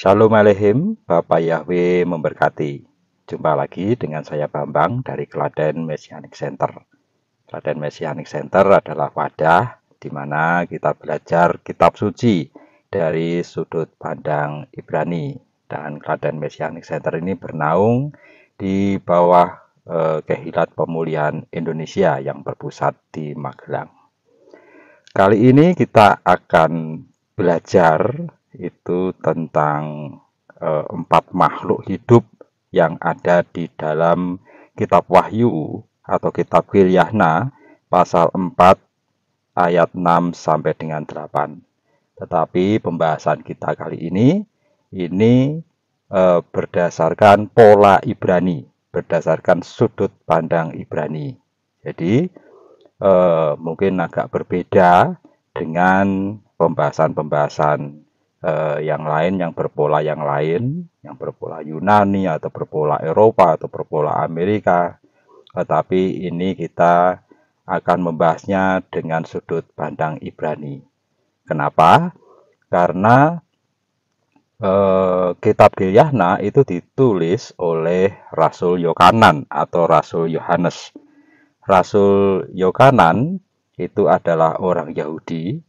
Shalom Aleichem, Bapak Yahweh memberkati. Jumpa lagi dengan saya Bambang dari Klaten Messianic Center. Klaten Messianic Center adalah wadah di mana kita belajar kitab suci dari sudut pandang Ibrani. Dan Klaten Messianic Center ini bernaung di bawah Kehilat Pemulihan Indonesia yang berpusat di Magelang. Kali ini kita akan belajar itu tentang 4 makhluk hidup yang ada di dalam kitab Wahyu atau kitab Gilyahna pasal 4 ayat 6 sampai dengan 8. Tetapi pembahasan kita kali ini berdasarkan pola Ibrani, berdasarkan sudut pandang Ibrani. Jadi mungkin agak berbeda dengan pembahasan-pembahasan yang lain, yang berpola Yunani atau berpola Eropa atau berpola Amerika. Tetapi ini kita akan membahasnya dengan sudut pandang Ibrani. Kenapa? Karena kitab Gilyahna itu ditulis oleh Rasul Yohanan atau Rasul Yohanes. Rasul Yohanan itu adalah orang Yahudi.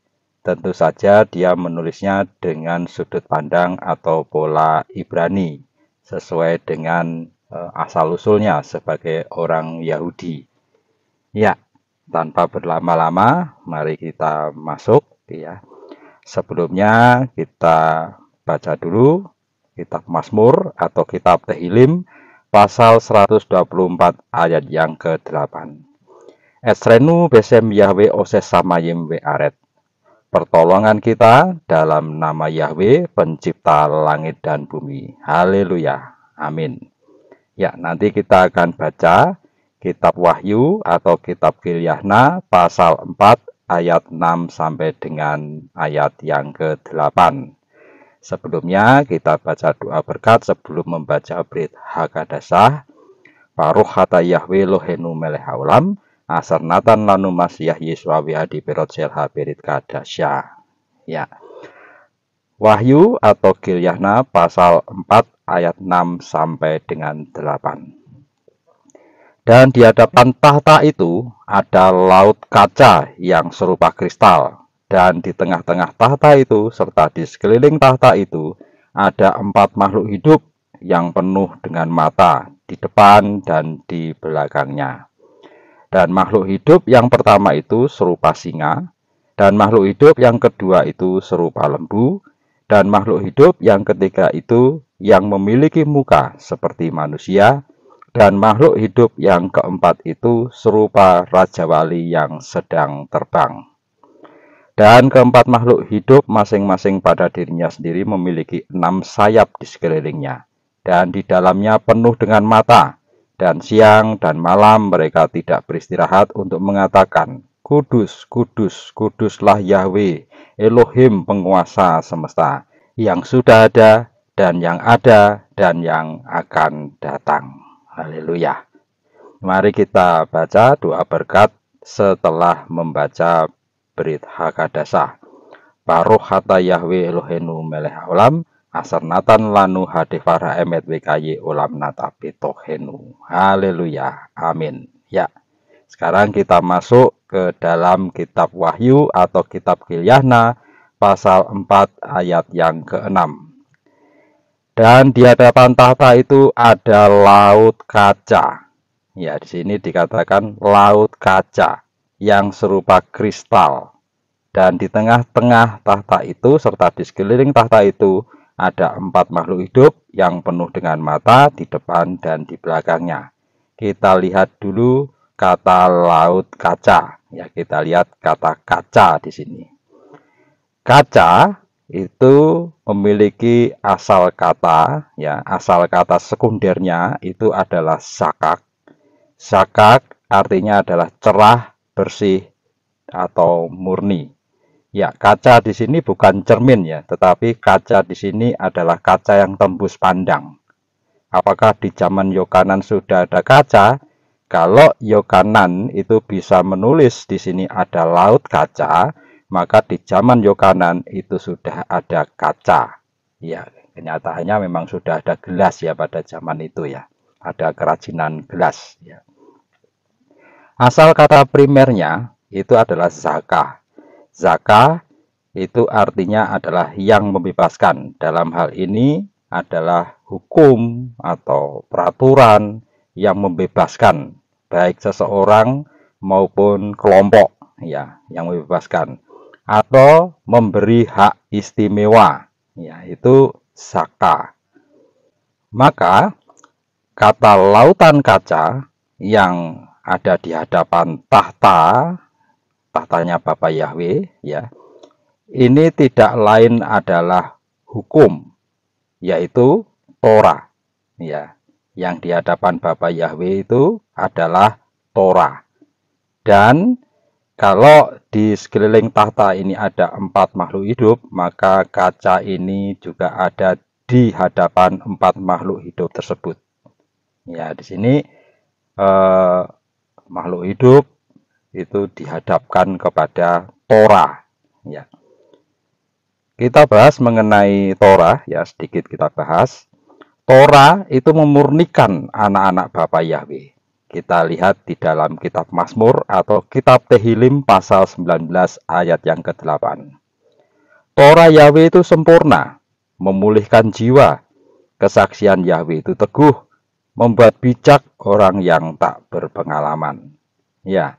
Tentu saja dia menulisnya dengan sudut pandang atau pola Ibrani sesuai dengan asal-usulnya sebagai orang Yahudi. Ya, tanpa berlama-lama, mari kita masuk ya. Sebelumnya kita baca dulu kitab Mazmur atau kitab Tehillim pasal 124 ayat yang ke-8. Esrenu besem Yahweh oses samayim we aret. Pertolongan kita dalam nama Yahweh, pencipta langit dan bumi. Haleluya. Amin. Ya, nanti kita akan baca kitab Wahyu atau kitab Gilyahna pasal 4 ayat 6 sampai dengan ayat yang ke-8. Sebelumnya kita baca doa berkat sebelum membaca Brit Hakadasah. Baruch hata Yahweh lohenu melech haolam. Asarnatan lanu masiyah Yeswa wihadi perot selha berit kadasya. Ya. Wahyu atau Gilyahna pasal 4 ayat 6 sampai dengan 8. Dan di hadapan tahta itu ada laut kaca yang serupa kristal. Dan di tengah-tengah tahta itu serta di sekeliling tahta itu ada 4 makhluk hidup yang penuh dengan mata di depan dan di belakangnya. Dan makhluk hidup yang pertama itu serupa singa, dan makhluk hidup yang kedua itu serupa lembu, dan makhluk hidup yang ketiga itu yang memiliki muka seperti manusia, dan makhluk hidup yang keempat itu serupa Raja Wali yang sedang terbang. Dan keempat makhluk hidup masing-masing pada dirinya sendiri memiliki 6 sayap di sekelilingnya, dan di dalamnya penuh dengan mata. Dan siang dan malam mereka tidak beristirahat untuk mengatakan, Kudus, kudus, kuduslah Yahweh, Elohim penguasa semesta, yang sudah ada, dan yang akan datang. Haleluya. Mari kita baca doa berkat setelah membaca Brit Hakadasah. Baruch hata Yahweh Elohenu melech haolam. Asarnatan lanu hadefara emet wekaye olam nata betohenu. Haleluya. Amin. Ya. Sekarang kita masuk ke dalam kitab Wahyu atau kitab Gilyahna pasal 4 ayat yang ke-6. Dan di hadapan tahta itu ada laut kaca. Ya, di sini dikatakan laut kaca yang serupa kristal. Dan di tengah-tengah tahta itu serta di sekeliling tahta itu ada 4 makhluk hidup yang penuh dengan mata di depan dan di belakangnya. Kita lihat dulu kata laut kaca. Ya, kita lihat kata kaca di sini. Kaca itu memiliki asal kata, ya, asal kata sekundernya itu adalah sakak. Sakak artinya adalah cerah, bersih atau murni. Ya, kaca di sini bukan cermin ya, tetapi kaca di sini adalah kaca yang tembus pandang. Apakah di zaman Yohanan sudah ada kaca? Kalau Yohanan itu bisa menulis di sini ada laut kaca, maka di zaman Yohanan itu sudah ada kaca. Ya, Kenyataannya memang sudah ada gelas ya pada zaman itu ya. Ada kerajinan gelas ya. Asal kata primernya itu adalah zakah. Zakah itu artinya adalah yang membebaskan. Dalam hal ini adalah hukum atau peraturan yang membebaskan baik seseorang maupun kelompok ya, yang membebaskan atau memberi hak istimewa ya, itu zakah. Maka kata lautan kaca yang ada di hadapan tahtanya Bapa Yahweh ya, ini tidak lain adalah hukum, yaitu Torah ya. Yang di hadapan Bapa Yahweh itu adalah Torah. Dan kalau di sekeliling tahta ini ada 4 makhluk hidup, maka kaca ini juga ada di hadapan 4 makhluk hidup tersebut. Ya, di sini makhluk hidup itu dihadapkan kepada Torah ya. Kita bahas mengenai Torah ya, sedikit kita bahas. Torah itu memurnikan anak-anak Bapa Yahweh. Kita lihat di dalam kitab Mazmur atau kitab Tehilim pasal 19 ayat yang ke-8. Torah Yahweh itu sempurna, memulihkan jiwa. Kesaksian Yahweh itu teguh, membuat bijak orang yang tak berpengalaman. Ya,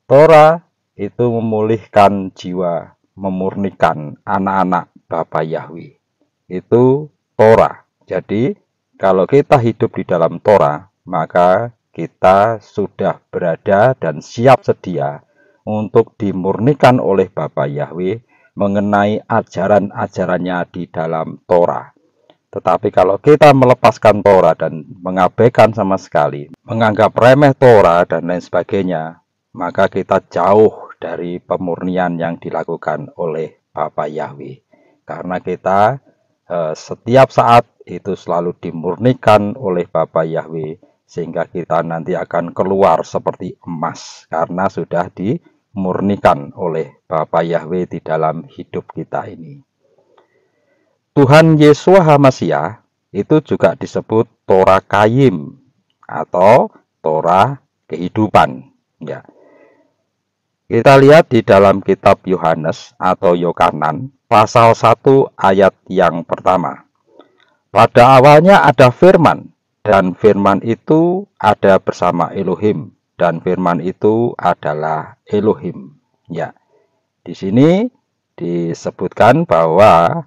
Torah itu memulihkan jiwa, memurnikan anak-anak Bapa Yahweh. Itu Torah. Jadi, kalau kita hidup di dalam Torah, maka kita sudah berada dan siap sedia untuk dimurnikan oleh Bapa Yahweh mengenai ajaran-ajarannya di dalam Torah. Tetapi kalau kita melepaskan Torah dan mengabaikan sama sekali, menganggap remeh Torah dan lain sebagainya, maka kita jauh dari pemurnian yang dilakukan oleh Bapa Yahweh. Karena kita setiap saat itu selalu dimurnikan oleh Bapa Yahweh, sehingga kita nanti akan keluar seperti emas karena sudah dimurnikan oleh Bapa Yahweh di dalam hidup kita ini. Tuhan Yeshua HaMashiach itu juga disebut Torah Kayim atau Torah kehidupan ya. Kita lihat di dalam kitab Yohanes atau Yohanan pasal 1 ayat yang pertama. Pada awalnya ada firman, dan firman itu ada bersama Elohim, dan firman itu adalah Elohim. Ya. Di sini disebutkan bahwa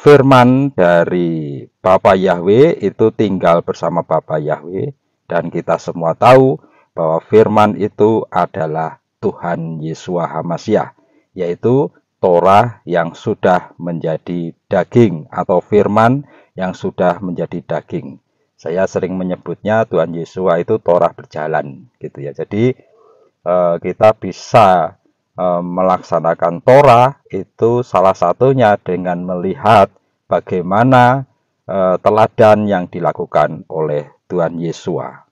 firman dari Bapa Yahweh itu tinggal bersama Bapa Yahweh, dan kita semua tahu bahwa firman itu adalah Tuhan Yeshua HaMashiach, yaitu Torah yang sudah menjadi daging atau firman yang sudah menjadi daging. Saya sering menyebutnya Tuhan Yeshua itu Torah berjalan gitu ya. Jadi kita bisa melaksanakan Torah itu salah satunya dengan melihat bagaimana teladan yang dilakukan oleh Tuhan Yeshua.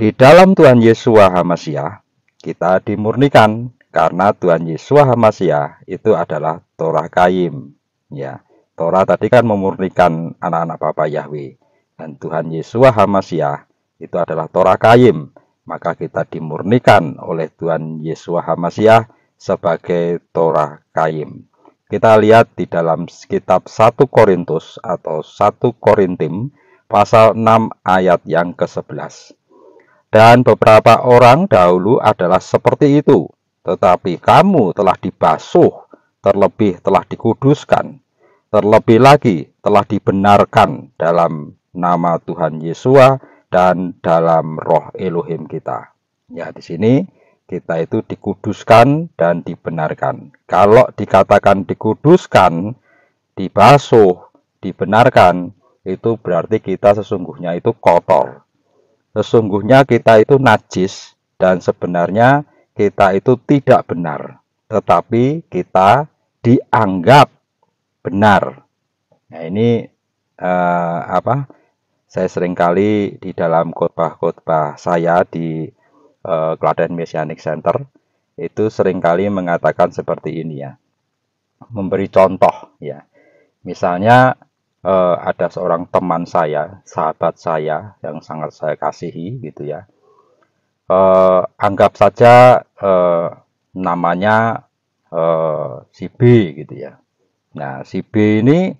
Di dalam Tuhan Yeshua HaMashiach kita dimurnikan karena Tuhan Yeshua HaMashiach itu adalah Torah Kayim. Ya, Torah tadi kan memurnikan anak-anak Bapa Yahweh, dan Tuhan Yeshua HaMashiach itu adalah Torah Kayim. Maka kita dimurnikan oleh Tuhan Yeshua HaMashiach sebagai Torah Kayim. Kita lihat di dalam kitab 1 Korintus atau 1 Korintim pasal 6 ayat yang ke-11. Dan beberapa orang dahulu adalah seperti itu, tetapi kamu telah dibasuh, terlebih telah dikuduskan, terlebih lagi telah dibenarkan dalam nama Tuhan Yeshua dan dalam roh Elohim kita. Ya, di sini kita itu dikuduskan dan dibenarkan. Kalau dikatakan dikuduskan, dibasuh, dibenarkan, itu berarti kita sesungguhnya itu kotor. Sesungguhnya kita itu najis dan sebenarnya kita itu tidak benar. Tetapi kita dianggap benar. Nah, ini saya seringkali di dalam khotbah-khotbah saya di Klaten Messianic Center itu seringkali mengatakan seperti ini ya, memberi contoh ya. Misalnya ada seorang teman saya, sahabat saya yang sangat saya kasihi gitu ya. Anggap saja namanya si B gitu ya. Nah, si B ini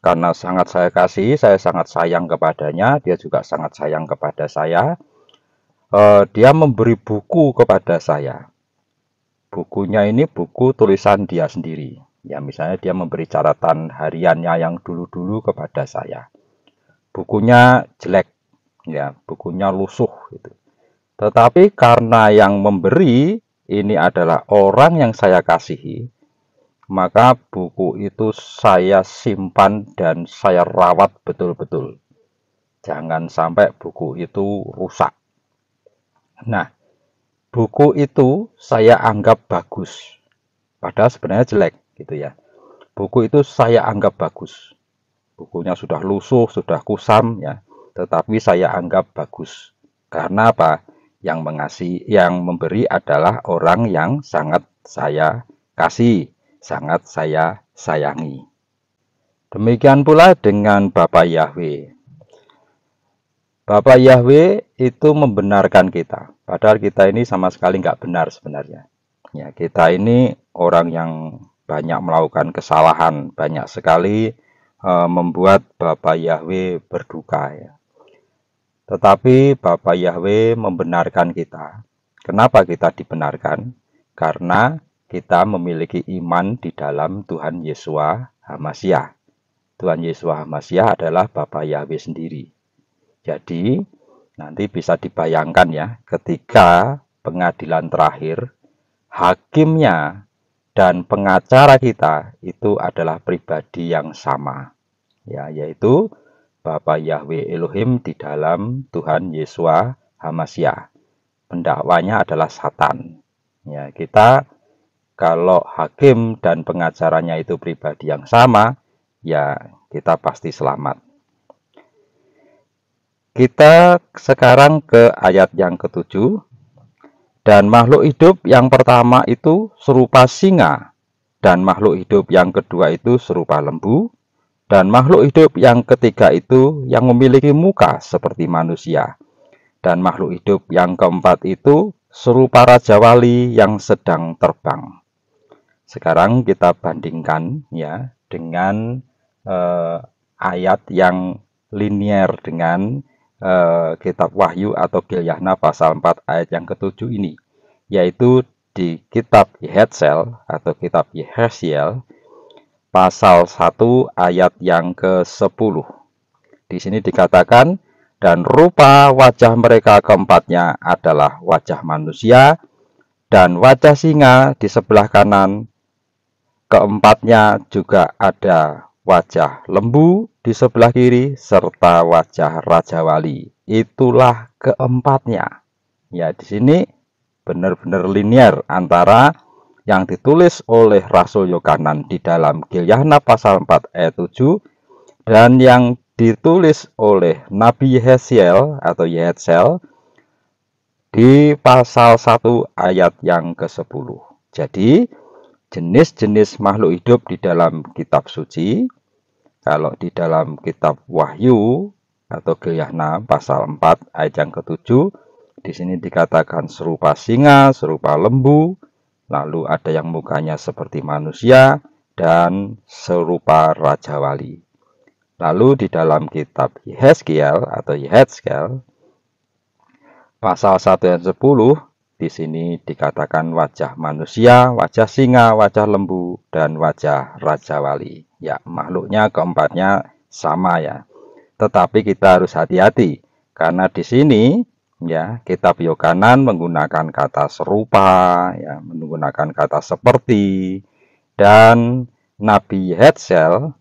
karena sangat saya kasihi, saya sangat sayang kepadanya, dia juga sangat sayang kepada saya. Dia memberi buku kepada saya. Bukunya ini buku tulisan dia sendiri. Ya, misalnya dia memberi catatan hariannya yang dulu-dulu kepada saya. Bukunya jelek, ya, bukunya lusuh gitu. Tetapi karena yang memberi ini adalah orang yang saya kasihi, maka buku itu saya simpan dan saya rawat betul-betul. Jangan sampai buku itu rusak. Nah, buku itu saya anggap bagus. Padahal sebenarnya jelek gitu ya. Buku itu saya anggap bagus. Bukunya sudah lusuh, sudah kusam ya, tetapi saya anggap bagus. Karena apa? Yang memberi adalah orang yang sangat saya kasih, sangat saya sayangi. Demikian pula dengan Bapak Yahweh. Bapak Yahweh itu membenarkan kita, padahal kita ini sama sekali nggak benar sebenarnya. Ya, kita ini orang yang banyak melakukan kesalahan, banyak sekali membuat Bapak Yahweh berduka ya. Tetapi Bapak Yahweh membenarkan kita. Kenapa kita dibenarkan? Karena kita memiliki iman di dalam Tuhan Yeshua HaMasyiah. Tuhan Yeshua HaMasyiah adalah Bapak Yahweh sendiri. Jadi nanti bisa dibayangkan ya, ketika pengadilan terakhir, hakimnya dan pengacara kita itu adalah pribadi yang sama, ya, yaitu Bapak Yahweh Elohim di dalam Tuhan Yeshua HaMasyiah. Pendakwanya adalah Satan. Ya, kita kalau hakim dan pengacaranya itu pribadi yang sama, ya kita pasti selamat. Kita sekarang ke ayat yang ke-7. Dan makhluk hidup yang pertama itu serupa singa, dan makhluk hidup yang kedua itu serupa lembu, dan makhluk hidup yang ketiga itu yang memiliki muka seperti manusia, dan makhluk hidup yang keempat itu serupa Raja Wali yang sedang terbang. Sekarang kita bandingkan ya dengan ayat yang linier dengan kitab Wahyu atau Gilyahna pasal 4 ayat yang ke-7 ini, yaitu di kitab Yehezkel atau kitab Yehezkiel pasal 1 ayat yang ke-10. Di sini dikatakan, dan rupa wajah mereka keempatnya adalah wajah manusia, dan wajah singa di sebelah kanan keempatnya juga ada wajah lembu di sebelah kiri, serta wajah Raja Wali. Itulah keempatnya. Ya, di sini benar-benar linear antara yang ditulis oleh Rasul Yohanes di dalam Gilyahna pasal 4 ayat 7 dan yang ditulis oleh Nabi Yehezkiel atau Yehezkel di pasal 1 ayat yang ke-10. Jadi, jenis-jenis makhluk hidup di dalam kitab suci, kalau di dalam kitab Wahyu atau Gilyahna pasal 4 ayat yang ke-7, di sini dikatakan serupa singa, serupa lembu, lalu ada yang mukanya seperti manusia, dan serupa Raja Wali. Lalu di dalam kitab Yehezkiel atau Yehezkel pasal 1 ayat 10, di sini dikatakan wajah manusia, wajah singa, wajah lembu, dan wajah Raja Wali. Ya, makhluknya keempatnya sama ya. Tetapi kita harus hati-hati karena di sini ya kitab Yohanes menggunakan kata serupa, ya, menggunakan kata seperti, dan Nabi Yehezkel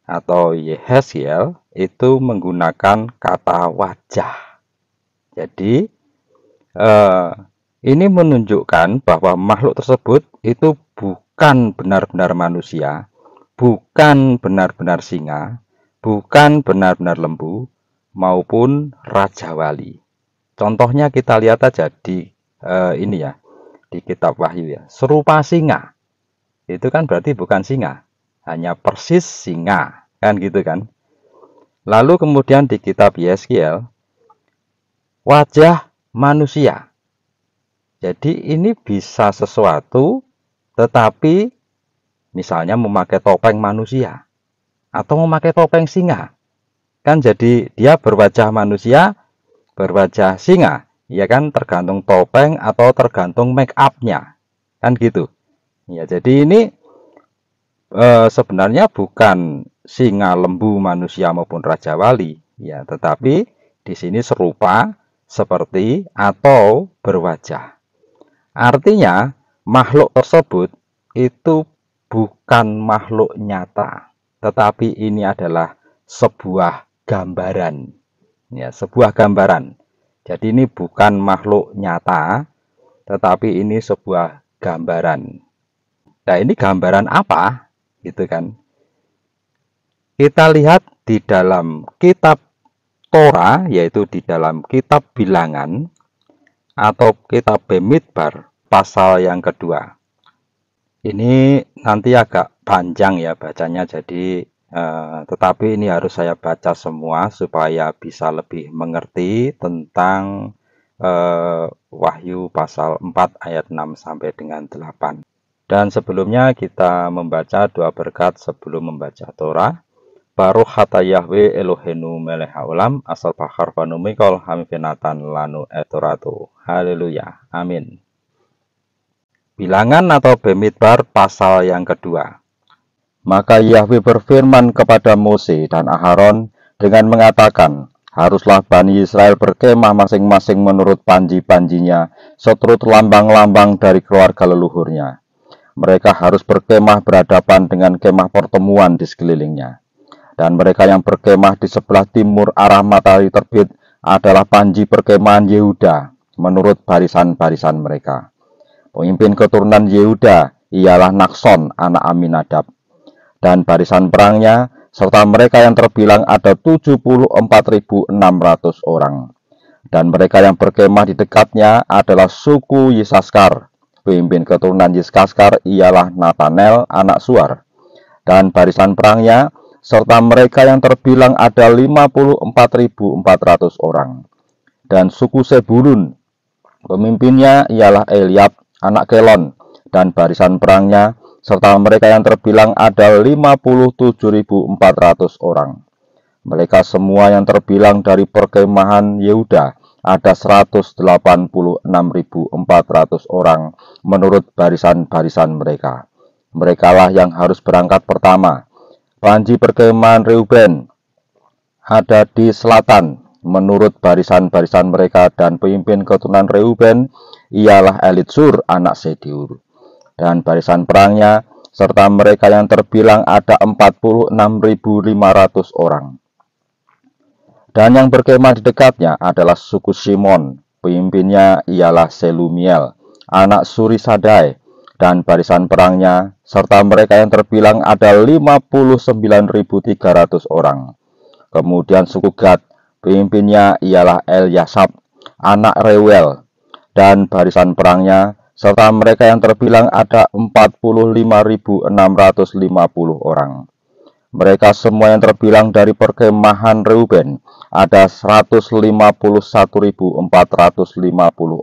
atau Yehezkiel itu menggunakan kata wajah. Jadi ini menunjukkan bahwa makhluk tersebut itu bukan benar-benar manusia, bukan benar-benar singa, bukan benar-benar lembu, maupun Raja Wali. Contohnya kita lihat aja di ini ya, di kitab Wahyu ya, serupa singa. Itu kan berarti bukan singa. hanya persis singa, kan gitu kan. Lalu kemudian di kitab Yeskiel, wajah manusia. Jadi ini bisa sesuatu, tetapi misalnya memakai topeng manusia atau memakai topeng singa. Kan jadi dia berwajah manusia, berwajah singa. Ya kan, tergantung topeng atau tergantung make up-nya. Kan gitu. Ya, jadi ini sebenarnya bukan singa, lembu, manusia maupun raja wali, ya, tetapi di sini serupa, seperti, atau berwajah. Artinya makhluk tersebut itu bukan makhluk nyata, tetapi ini adalah sebuah gambaran, ya, sebuah gambaran. Jadi ini bukan makhluk nyata, tetapi ini sebuah gambaran. Nah, ini gambaran apa? Gitu kan. Kita lihat di dalam kitab Torah, yaitu di dalam kitab Bilangan atau kitab Bemidbar pasal yang kedua. Ini nanti agak panjang ya bacanya, jadi tetapi ini harus saya baca semua supaya bisa lebih mengerti tentang Wahyu pasal 4 ayat 6 sampai dengan 8. Dan sebelumnya kita membaca doa berkat sebelum membaca Torah. Baruch hata Yahweh Elohenu melech haolam asal bahar panu mikol hampenatan lanu etoratu. Haleluya. Amin. Bilangan atau Bemidbar pasal yang kedua. Maka Yahweh berfirman kepada Mose dan Aharon dengan mengatakan, haruslah Bani Israel berkemah masing-masing menurut panji-panjinya, seturut lambang-lambang dari keluarga leluhurnya. Mereka harus berkemah berhadapan dengan kemah pertemuan di sekelilingnya. Dan mereka yang berkemah di sebelah timur arah matahari terbit adalah panji perkemahan Yehuda, menurut barisan-barisan mereka. Pemimpin keturunan Yehuda ialah Nakson, anak Aminadab. Dan barisan perangnya, serta mereka yang terbilang ada 74.600 orang. Dan mereka yang berkemah di dekatnya adalah suku Yisaskar. Pemimpin keturunan Yisaskar ialah Natanel, anak Suar. Dan barisan perangnya, serta mereka yang terbilang ada 54.400 orang. Dan suku Sebulun, pemimpinnya ialah Eliab, anak Kelon. Dan barisan perangnya, serta mereka yang terbilang ada 57.400 orang. Mereka semua yang terbilang dari perkemahan Yehuda ada 186.400 orang menurut barisan-barisan mereka. Merekalah yang harus berangkat pertama. Panji perkemahan Reuben ada di selatan menurut barisan-barisan mereka, dan pemimpin keturunan Reuben ialah Elitsur, anak Sediur. Dan barisan perangnya, serta mereka yang terbilang ada 46.500 orang. Dan yang berkemah di dekatnya adalah suku Simon, pemimpinnya ialah Selumiel, anak Surisadai. Dan barisan perangnya, serta mereka yang terbilang ada 59.300 orang. Kemudian suku Gad, pemimpinnya ialah Eliasab, anak Reuel. Dan barisan perangnya, serta mereka yang terbilang ada 45.650 orang. Mereka semua yang terbilang dari perkemahan Reuben ada 151.450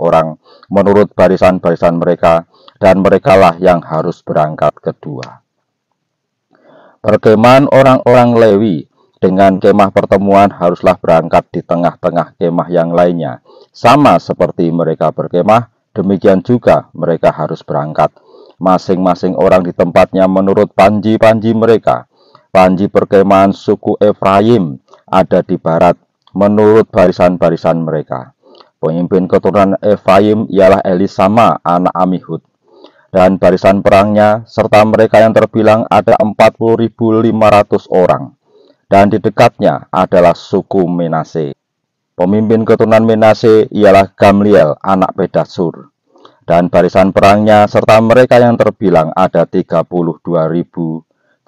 orang menurut barisan-barisan mereka, dan merekalah yang harus berangkat kedua. Perkemahan orang-orang Lewi dengan kemah pertemuan haruslah berangkat di tengah-tengah kemah yang lainnya. Sama seperti mereka berkemah, demikian juga mereka harus berangkat. Masing-masing orang di tempatnya menurut panji-panji mereka. Panji perkemahan suku Efraim ada di barat menurut barisan-barisan mereka. Pemimpin keturunan Efraim ialah Elisama, anak Amihud. Dan barisan perangnya serta mereka yang terbilang ada 40.500 orang. Dan di dekatnya adalah suku Menase. Pemimpin keturunan Menase ialah Gamliel, anak Pedasur. Dan barisan perangnya serta mereka yang terbilang ada 32.200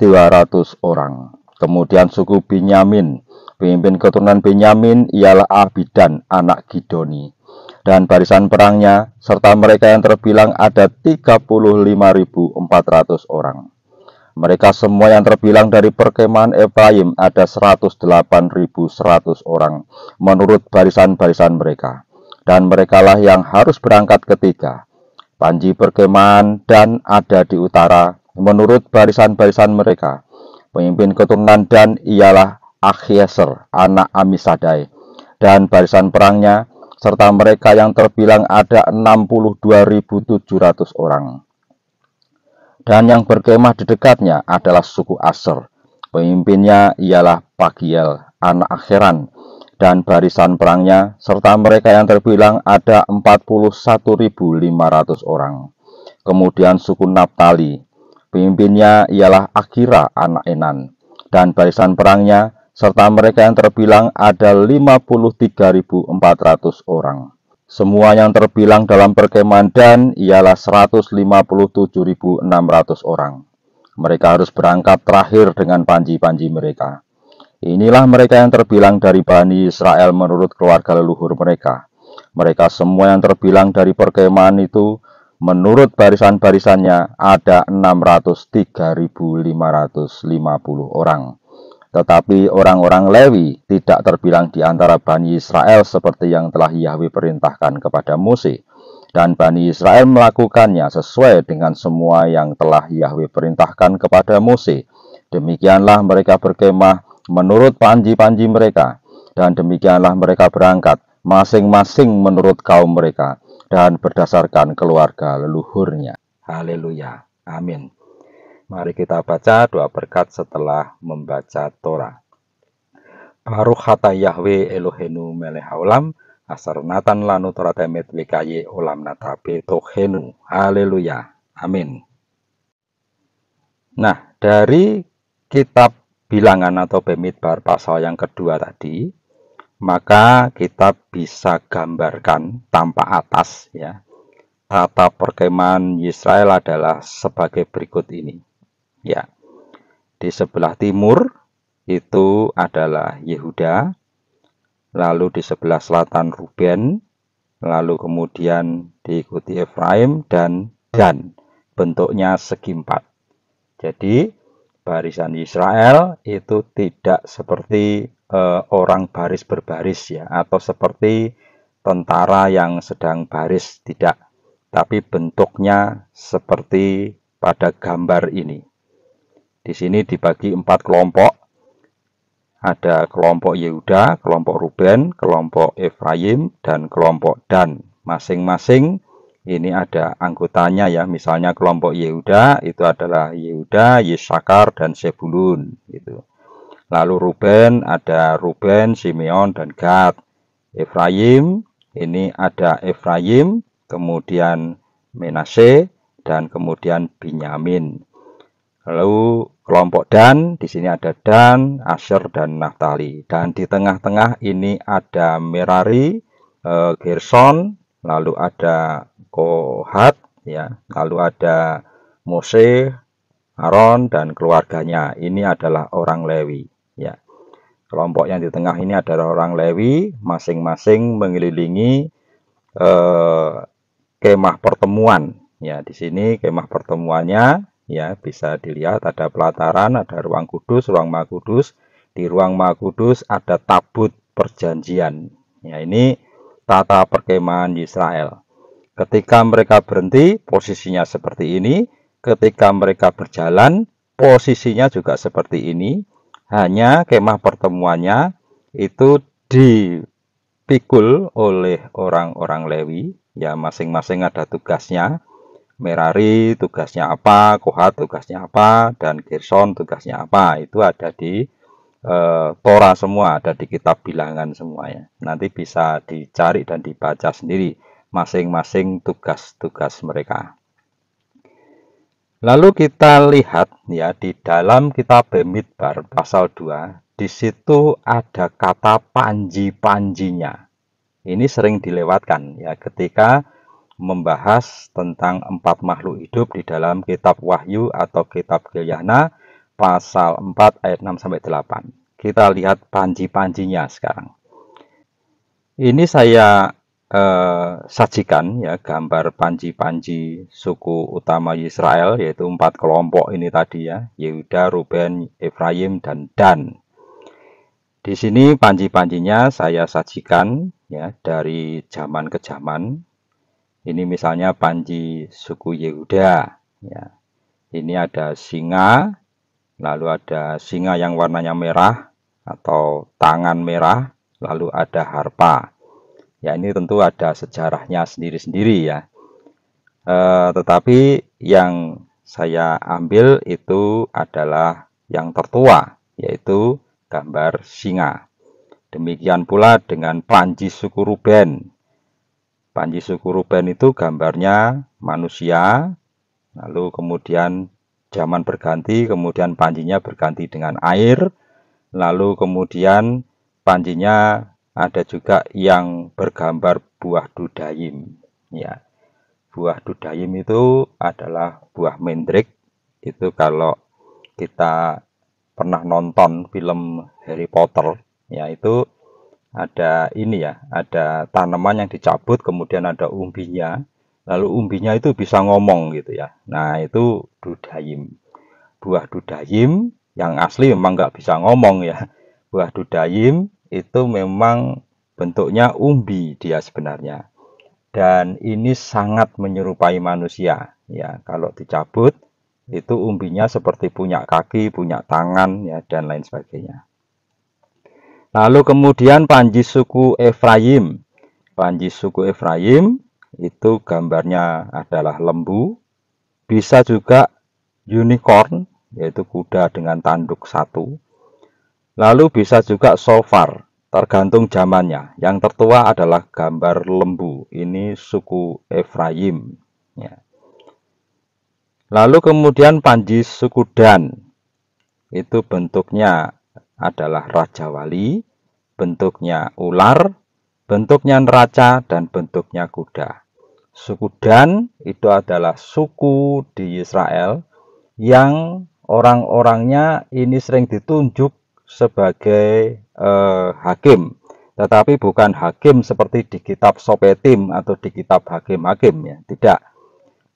orang. Kemudian suku Benyamin. Pemimpin keturunan Benyamin ialah Abidan, anak Gidoni. Dan barisan perangnya serta mereka yang terbilang ada 35.400 orang. Mereka semua yang terbilang dari perkemahan Efraim ada 108.100 orang menurut barisan-barisan mereka. Dan merekalah yang harus berangkat ketiga. Panji perkemahan Dan ada di utara menurut barisan-barisan mereka. Pemimpin keturunan Dan ialah Ahieser, anak Amisadai. Dan barisan perangnya serta mereka yang terbilang ada 62.700 orang. Dan yang berkemah di dekatnya adalah suku Aser. Pemimpinnya ialah Pagiel, anak Akheran. Dan barisan perangnya, serta mereka yang terbilang ada 41.500 orang. Kemudian suku Naptali. Pemimpinnya ialah Akira, anak Enan. Dan barisan perangnya, serta mereka yang terbilang ada 53.400 orang. Semua yang terbilang dalam perkemahan Dan ialah 157.600 orang. Mereka harus berangkat terakhir dengan panji-panji mereka. Inilah mereka yang terbilang dari Bani Israel menurut keluarga leluhur mereka. Mereka semua yang terbilang dari perkemahan itu menurut barisan-barisannya ada 603.550 orang. Tetapi orang-orang Lewi tidak terbilang di antara Bani Israel seperti yang telah Yahweh perintahkan kepada Mose. Dan Bani Israel melakukannya sesuai dengan semua yang telah Yahweh perintahkan kepada Mose. Demikianlah mereka berkemah menurut panji-panji mereka. Dan demikianlah mereka berangkat masing-masing menurut kaum mereka dan berdasarkan keluarga leluhurnya. Haleluya. Amin. Mari kita baca doa berkat setelah membaca Torah. Baruch atah Yahweh Eloheinu melech haolam, asar natan lanu Torah temet wikaye olam natabe tohenu. Haleluya. Amin. Nah, dari kitab Bilangan atau Bemidbar pasal yang kedua tadi, maka kita bisa gambarkan tanpa atas ya. Tata perkemahan Israel adalah sebagai berikut ini. Ya, di sebelah timur itu adalah Yehuda, lalu di sebelah selatan Ruben, lalu kemudian diikuti Efraim dan Dan. Bentuknya segi empat. Jadi barisan Israel itu tidak seperti orang baris berbaris ya, atau seperti tentara yang sedang baris, tidak. Tapi bentuknya seperti pada gambar ini. Di sini dibagi 4 kelompok. Ada kelompok Yehuda, kelompok Ruben, kelompok Efraim, dan kelompok Dan. Masing-masing ini ada anggotanya ya. Misalnya kelompok Yehuda itu adalah Yehuda, Yisakar, dan Sebulun. Gitu. Lalu Ruben ada Ruben, Simeon, dan Gad. Efraim ini ada Efraim, kemudian Menashe, dan kemudian Binyamin. Lalu kelompok Dan, di sini ada Dan, Asher, dan Naftali. Dan di tengah-tengah ini ada Merari, Gerson, lalu ada Kohat, ya, lalu ada Mose, Aaron, dan keluarganya. Ini adalah orang Lewi. Ya. Kelompok yang di tengah ini adalah orang Lewi, masing-masing mengelilingi kemah pertemuan. Ya, di sini kemah pertemuannya. Ya, bisa dilihat ada pelataran, ada ruang kudus, ruang maha kudus. Di ruang maha kudus ada tabut perjanjian. Ya, ini tata perkemahan Israel. Ketika mereka berhenti, posisinya seperti ini. Ketika mereka berjalan, posisinya juga seperti ini. Hanya kemah pertemuannya itu dipikul oleh orang-orang Lewi. Ya, masing-masing ada tugasnya. Merari tugasnya apa, Kohat tugasnya apa, dan Gerson tugasnya apa. Itu ada di Torah semua, ada di kitab bilangan semuanya. Nanti bisa dicari dan dibaca sendiri masing-masing tugas-tugas mereka. Lalu kita lihat ya di dalam kitab Bemidbar pasal 2, di situ ada kata panji-panjinya. Ini sering dilewatkan ya ketika membahas tentang 4 makhluk hidup di dalam kitab Wahyu atau kitab Gilyana pasal 4 ayat 6-8. Kita lihat panji-panjinya sekarang. Ini saya sajikan ya gambar panji-panji suku utama Israel, yaitu 4 kelompok ini tadi ya, Yehuda, Ruben, Efraim, dan Dan. Di sini panji-panjinya saya sajikan ya dari zaman ke zaman. Ini misalnya panji suku Yehuda ya. Ini ada singa, lalu ada singa yang warnanya merah atau tangan merah, lalu ada harpa. Ya ini tentu ada sejarahnya sendiri-sendiri ya. Tetapi yang saya ambil itu adalah yang tertua, yaitu gambar singa. Demikian pula dengan panji suku Ruben. Panji suku Ruben itu gambarnya manusia, lalu kemudian zaman berganti, kemudian panjinya berganti dengan air, lalu kemudian panjinya ada juga yang bergambar buah dudayim. Ya, buah dudayim itu adalah buah mendrik. Itu kalau kita pernah nonton film Harry Potter, ya itu ada ini ya, ada tanaman yang dicabut, kemudian ada umbinya, lalu umbinya itu bisa ngomong gitu ya. Nah itu dudayim. Buah dudayim yang asli memang nggak bisa ngomong ya. Buah dudayim itu memang bentuknya umbi dia sebenarnya, dan ini sangat menyerupai manusia ya. Kalau dicabut itu umbinya seperti punya kaki, punya tangan ya, dan lain sebagainya. Lalu kemudian panji suku Efraim. Panji suku Efraim itu gambarnya adalah lembu, bisa juga unicorn, yaitu kuda dengan tanduk satu. Lalu bisa juga shofar, tergantung zamannya. Yang tertua adalah gambar lembu. Ini suku Efraim. Ya. Lalu kemudian panji suku Dan. Itu bentuknya adalah Raja Wali, bentuknya ular, bentuknya neraca, dan bentuknya kuda. Suku Dan itu adalah suku di Israel yang orang-orangnya ini sering ditunjuk sebagai hakim, tetapi bukan hakim seperti di kitab Sopetim atau di kitab hakim-hakim ya, tidak.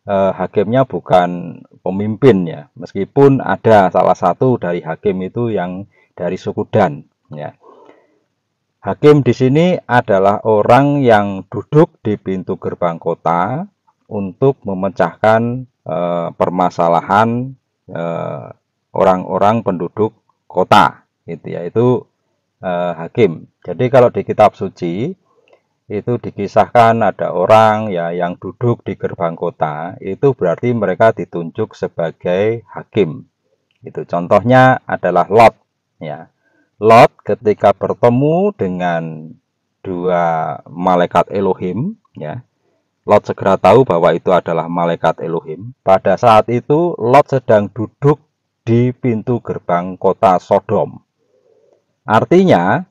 Hakimnya bukan pemimpin ya, meskipun ada salah satu dari hakim itu yang dari suku Dan ya. Hakim di sini adalah orang yang duduk di pintu gerbang kota untuk memecahkan permasalahan orang-orang penduduk kota. Gitu ya, itu hakim. Jadi kalau di kitab suci itu dikisahkan ada orang ya yang duduk di gerbang kota, itu berarti mereka ditunjuk sebagai hakim. Itu contohnya adalah Lot ya. Lot ketika bertemu dengan dua malaikat Elohim ya. Lot segera tahu bahwa itu adalah malaikat Elohim. Pada saat itu Lot sedang duduk di pintu gerbang kota Sodom. Artinya,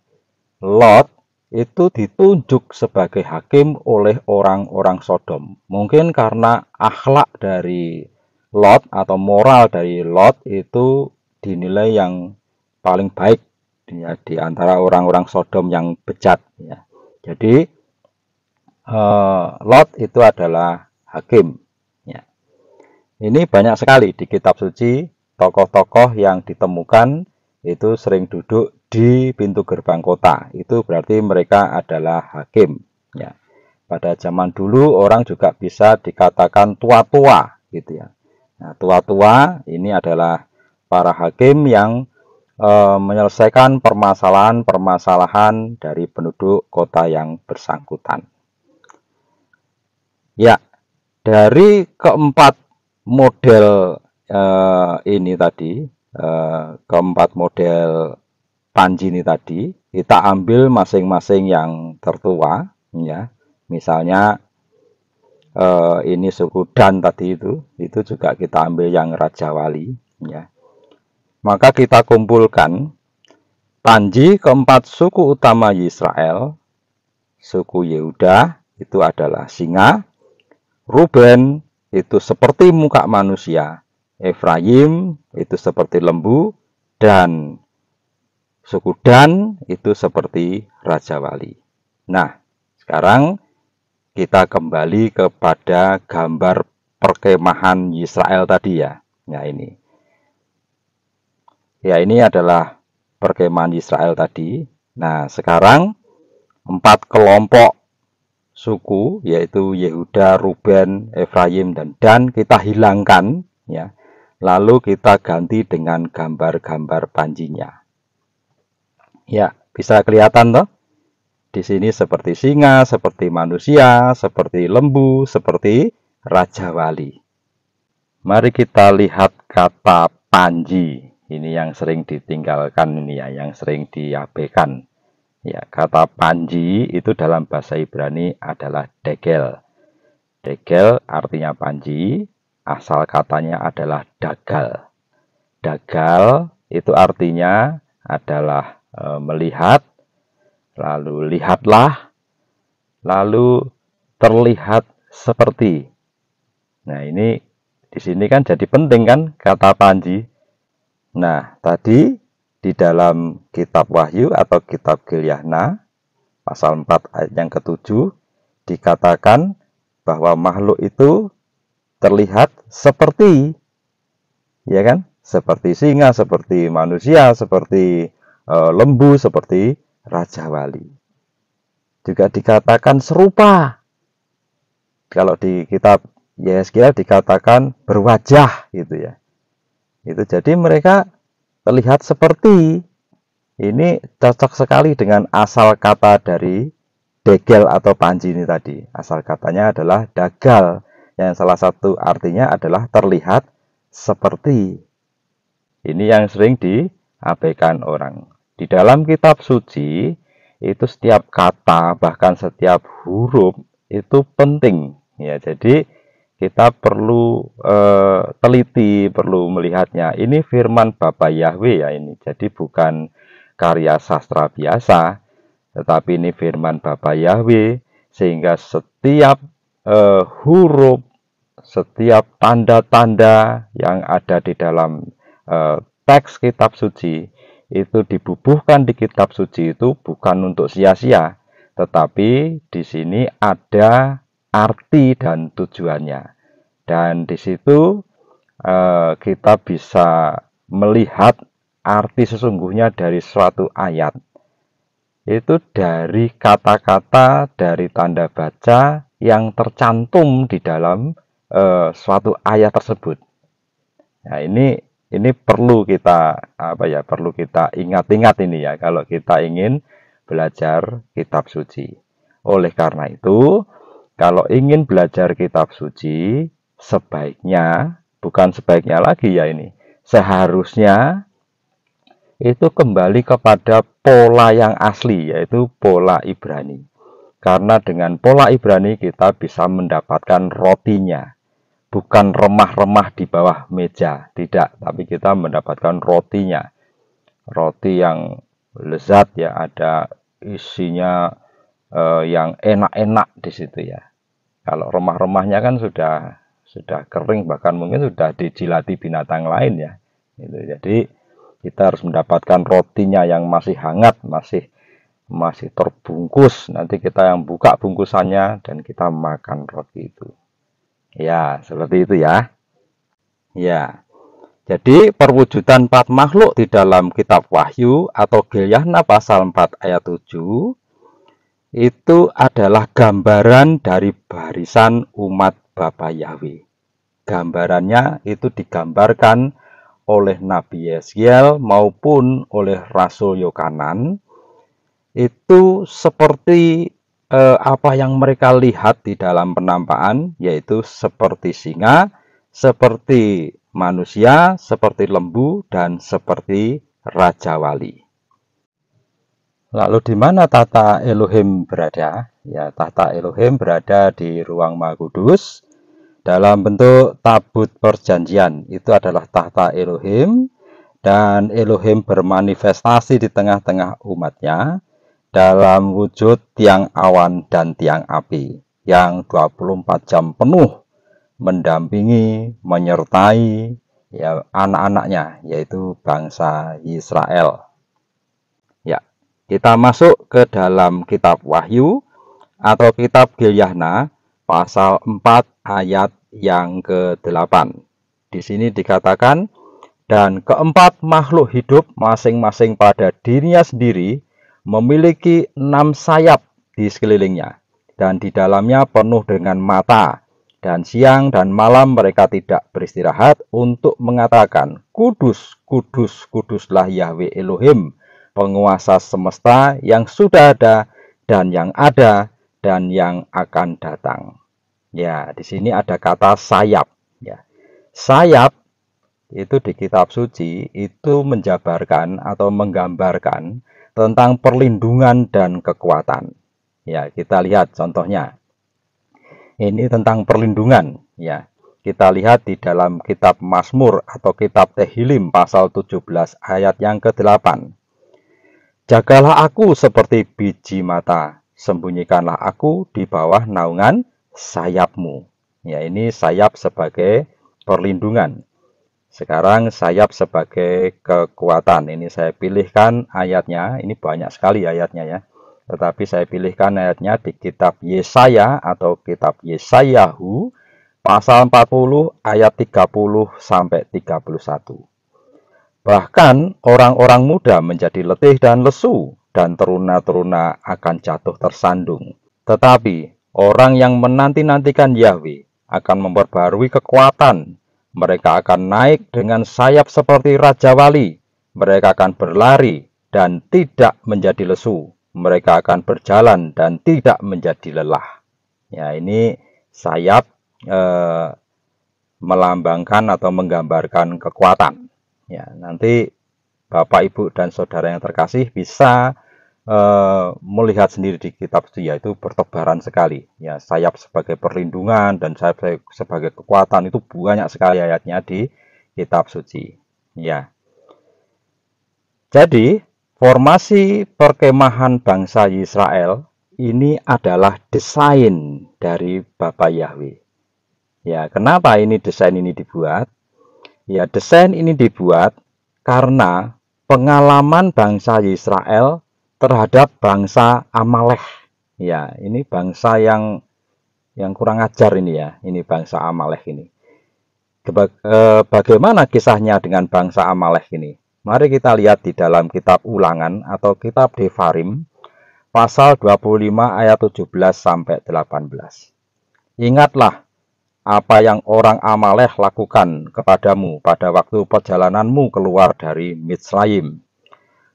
Lot itu ditunjuk sebagai hakim oleh orang-orang Sodom. Mungkin karena akhlak dari Lot atau moral dari Lot itu dinilai yang paling baik ya, di antara orang-orang Sodom yang bejat. Ya. Jadi, Lot itu adalah hakim. Ya. Ini banyak sekali di kitab suci, tokoh-tokoh yang ditemukan itu sering duduk di pintu gerbang kota. Itu berarti mereka adalah hakim ya. Pada zaman dulu orang juga bisa dikatakan tua-tua gitu ya. Nah, tua-tua ini adalah para hakim yang menyelesaikan permasalahan-permasalahan dari penduduk kota yang bersangkutan. Ya, dari keempat model ini tadi, keempat model panji ini tadi, kita ambil masing-masing yang tertua ya. Misalnya ini suku Dan tadi itu juga kita ambil yang Raja Wali ya. Maka kita kumpulkan panji keempat suku utama Israel. Suku Yehuda itu adalah singa, Ruben itu seperti muka manusia, Efraim itu seperti lembu, dan suku Dan itu seperti Raja Wali. Nah, sekarang kita kembali kepada gambar perkemahan Israel tadi ya. Nah ini. Ya ini adalah perkemahan Israel tadi. Nah sekarang 4 kelompok suku yaitu Yehuda, Ruben, Efraim, dan Dan kita hilangkan ya. Lalu kita ganti dengan gambar-gambar panjinya. Ya, bisa kelihatan toh? Di sini seperti singa, seperti manusia, seperti lembu, seperti raja wali. Mari kita lihat kata panji. Ini yang sering ditinggalkan ini ya, yang sering diabaikan. Ya, kata panji itu dalam bahasa Ibrani adalah degel. Degel artinya panji, asal katanya adalah dagal. Dagal itu artinya adalah melihat, lalu lihatlah, lalu terlihat seperti. Nah ini di sini kan jadi penting kan kata panji. Nah tadi di dalam kitab Wahyu atau kitab Gilyahna pasal 4 ayat yang ke-7 dikatakan bahwa makhluk itu terlihat seperti, ya kan? Seperti singa, seperti manusia, seperti lembu, seperti raja wali. Juga dikatakan serupa. Kalau di kitab Yesaya dikatakan berwajah gitu ya. Itu jadi mereka terlihat seperti. Ini cocok sekali dengan asal kata dari degel atau panji ini tadi. Asal katanya adalah dagal, yang salah satu artinya adalah terlihat seperti. Ini yang sering diabaikan orang. Di dalam kitab suci, itu setiap kata, bahkan setiap huruf, itu penting. Ya, jadi kita perlu teliti, perlu melihatnya. Ini firman Bapa Yahweh ya ini. Jadi bukan karya sastra biasa, tetapi ini firman Bapa Yahweh. Sehingga setiap huruf, setiap tanda-tanda yang ada di dalam teks kitab suci itu dibubuhkan di kitab suci itu bukan untuk sia-sia, tetapi di sini ada arti dan tujuannya. Dan di situ kita bisa melihat arti sesungguhnya dari suatu ayat. Itu dari kata-kata, dari tanda baca yang tercantum di dalam suatu ayat tersebut. Nah, ini perlu kita perlu kita ingat-ingat ini ya kalau kita ingin belajar kitab suci. Oleh karena itu, kalau ingin belajar kitab suci, sebaiknya, bukan sebaiknya lagi ya ini, seharusnya itu kembali kepada pola yang asli, yaitu pola Ibrani. Karena dengan pola Ibrani kita bisa mendapatkan rotinya. Bukan remah-remah di bawah meja, tidak, tapi kita mendapatkan rotinya. Roti yang lezat ya, ada isinya yang enak-enak di situ ya. Kalau remah-remahnya kan sudah kering, bahkan mungkin sudah dijilati binatang lain ya. Gitu. Jadi kita harus mendapatkan rotinya yang masih hangat, masih terbungkus. Nanti kita yang buka bungkusannya dan kita makan roti itu. Ya, seperti itu ya. Ya. Jadi perwujudan 4 makhluk di dalam kitab Wahyu atau Gilyahna pasal 4 ayat 7 itu adalah gambaran dari barisan umat Bapa Yahweh. Gambarannya itu digambarkan oleh Nabi Yeskiel maupun oleh Rasul Yohanes. Itu seperti apa yang mereka lihat di dalam penampakan, yaitu seperti singa, seperti manusia, seperti lembu, dan seperti raja wali. Lalu di mana tahta Elohim berada? Ya, tahta Elohim berada di ruang Maha Kudus dalam bentuk tabut perjanjian. Itu adalah tahta Elohim, dan Elohim bermanifestasi di tengah-tengah umatnya dalam wujud tiang awan dan tiang api yang 24 jam penuh mendampingi, menyertai ya anak-anaknya, yaitu bangsa Israel. Ya, kita masuk ke dalam kitab Wahyu atau kitab Gilyahna pasal 4 ayat yang ke-8. Di sini dikatakan, dan keempat makhluk hidup masing-masing pada dirinya sendiri memiliki 6 sayap di sekelilingnya, dan di dalamnya penuh dengan mata, dan siang dan malam mereka tidak beristirahat untuk mengatakan, Kudus, kudus, kuduslah Yahweh Elohim, penguasa semesta yang sudah ada dan yang ada dan yang akan datang. Ya, di sini ada kata sayap. Ya, sayap itu di kitab suci itu menjabarkan atau menggambarkan tentang perlindungan dan kekuatan. Ya, kita lihat contohnya. Ini tentang perlindungan. Ya, kita lihat di dalam kitab Mazmur atau kitab Tehillim pasal 17 ayat yang ke-8. Jagalah aku seperti biji mata, sembunyikanlah aku di bawah naungan sayapmu. Ya, ini sayap sebagai perlindungan. Sekarang sayap sebagai kekuatan. Ini saya pilihkan ayatnya. Ini banyak sekali ayatnya ya. Tetapi saya pilihkan ayatnya di kitab Yesaya atau kitab Yesayahu pasal 40 ayat 30 sampai 31. Bahkan orang-orang muda menjadi letih dan lesu, dan teruna-teruna akan jatuh tersandung. Tetapi orang yang menanti-nantikan Yahweh akan memperbarui kekuatan. Mereka akan naik dengan sayap seperti Raja Wali. Mereka akan berlari dan tidak menjadi lesu. Mereka akan berjalan dan tidak menjadi lelah. Ya, ini sayap melambangkan atau menggambarkan kekuatan. Ya, nanti Bapak, Ibu, dan Saudara yang terkasih bisa melihat sendiri di kitab suci, yaitu bertebaran sekali. Ya, sayap sebagai perlindungan dan sayap sebagai kekuatan itu banyak sekali ayatnya di kitab suci. Ya. Jadi, formasi perkemahan bangsa Israel ini adalah desain dari Bapa Yahweh. Ya, kenapa desain ini dibuat? Ya, desain ini dibuat karena pengalaman bangsa Israel terhadap bangsa Amalek. Ya, ini bangsa yang kurang ajar ini ya. Ini bangsa Amalek ini. Bagaimana kisahnya dengan bangsa Amalek ini? Mari kita lihat di dalam kitab Ulangan atau kitab Devarim pasal 25 ayat 17 sampai 18. Ingatlah apa yang orang Amalek lakukan kepadamu pada waktu perjalananmu keluar dari Mitsraim.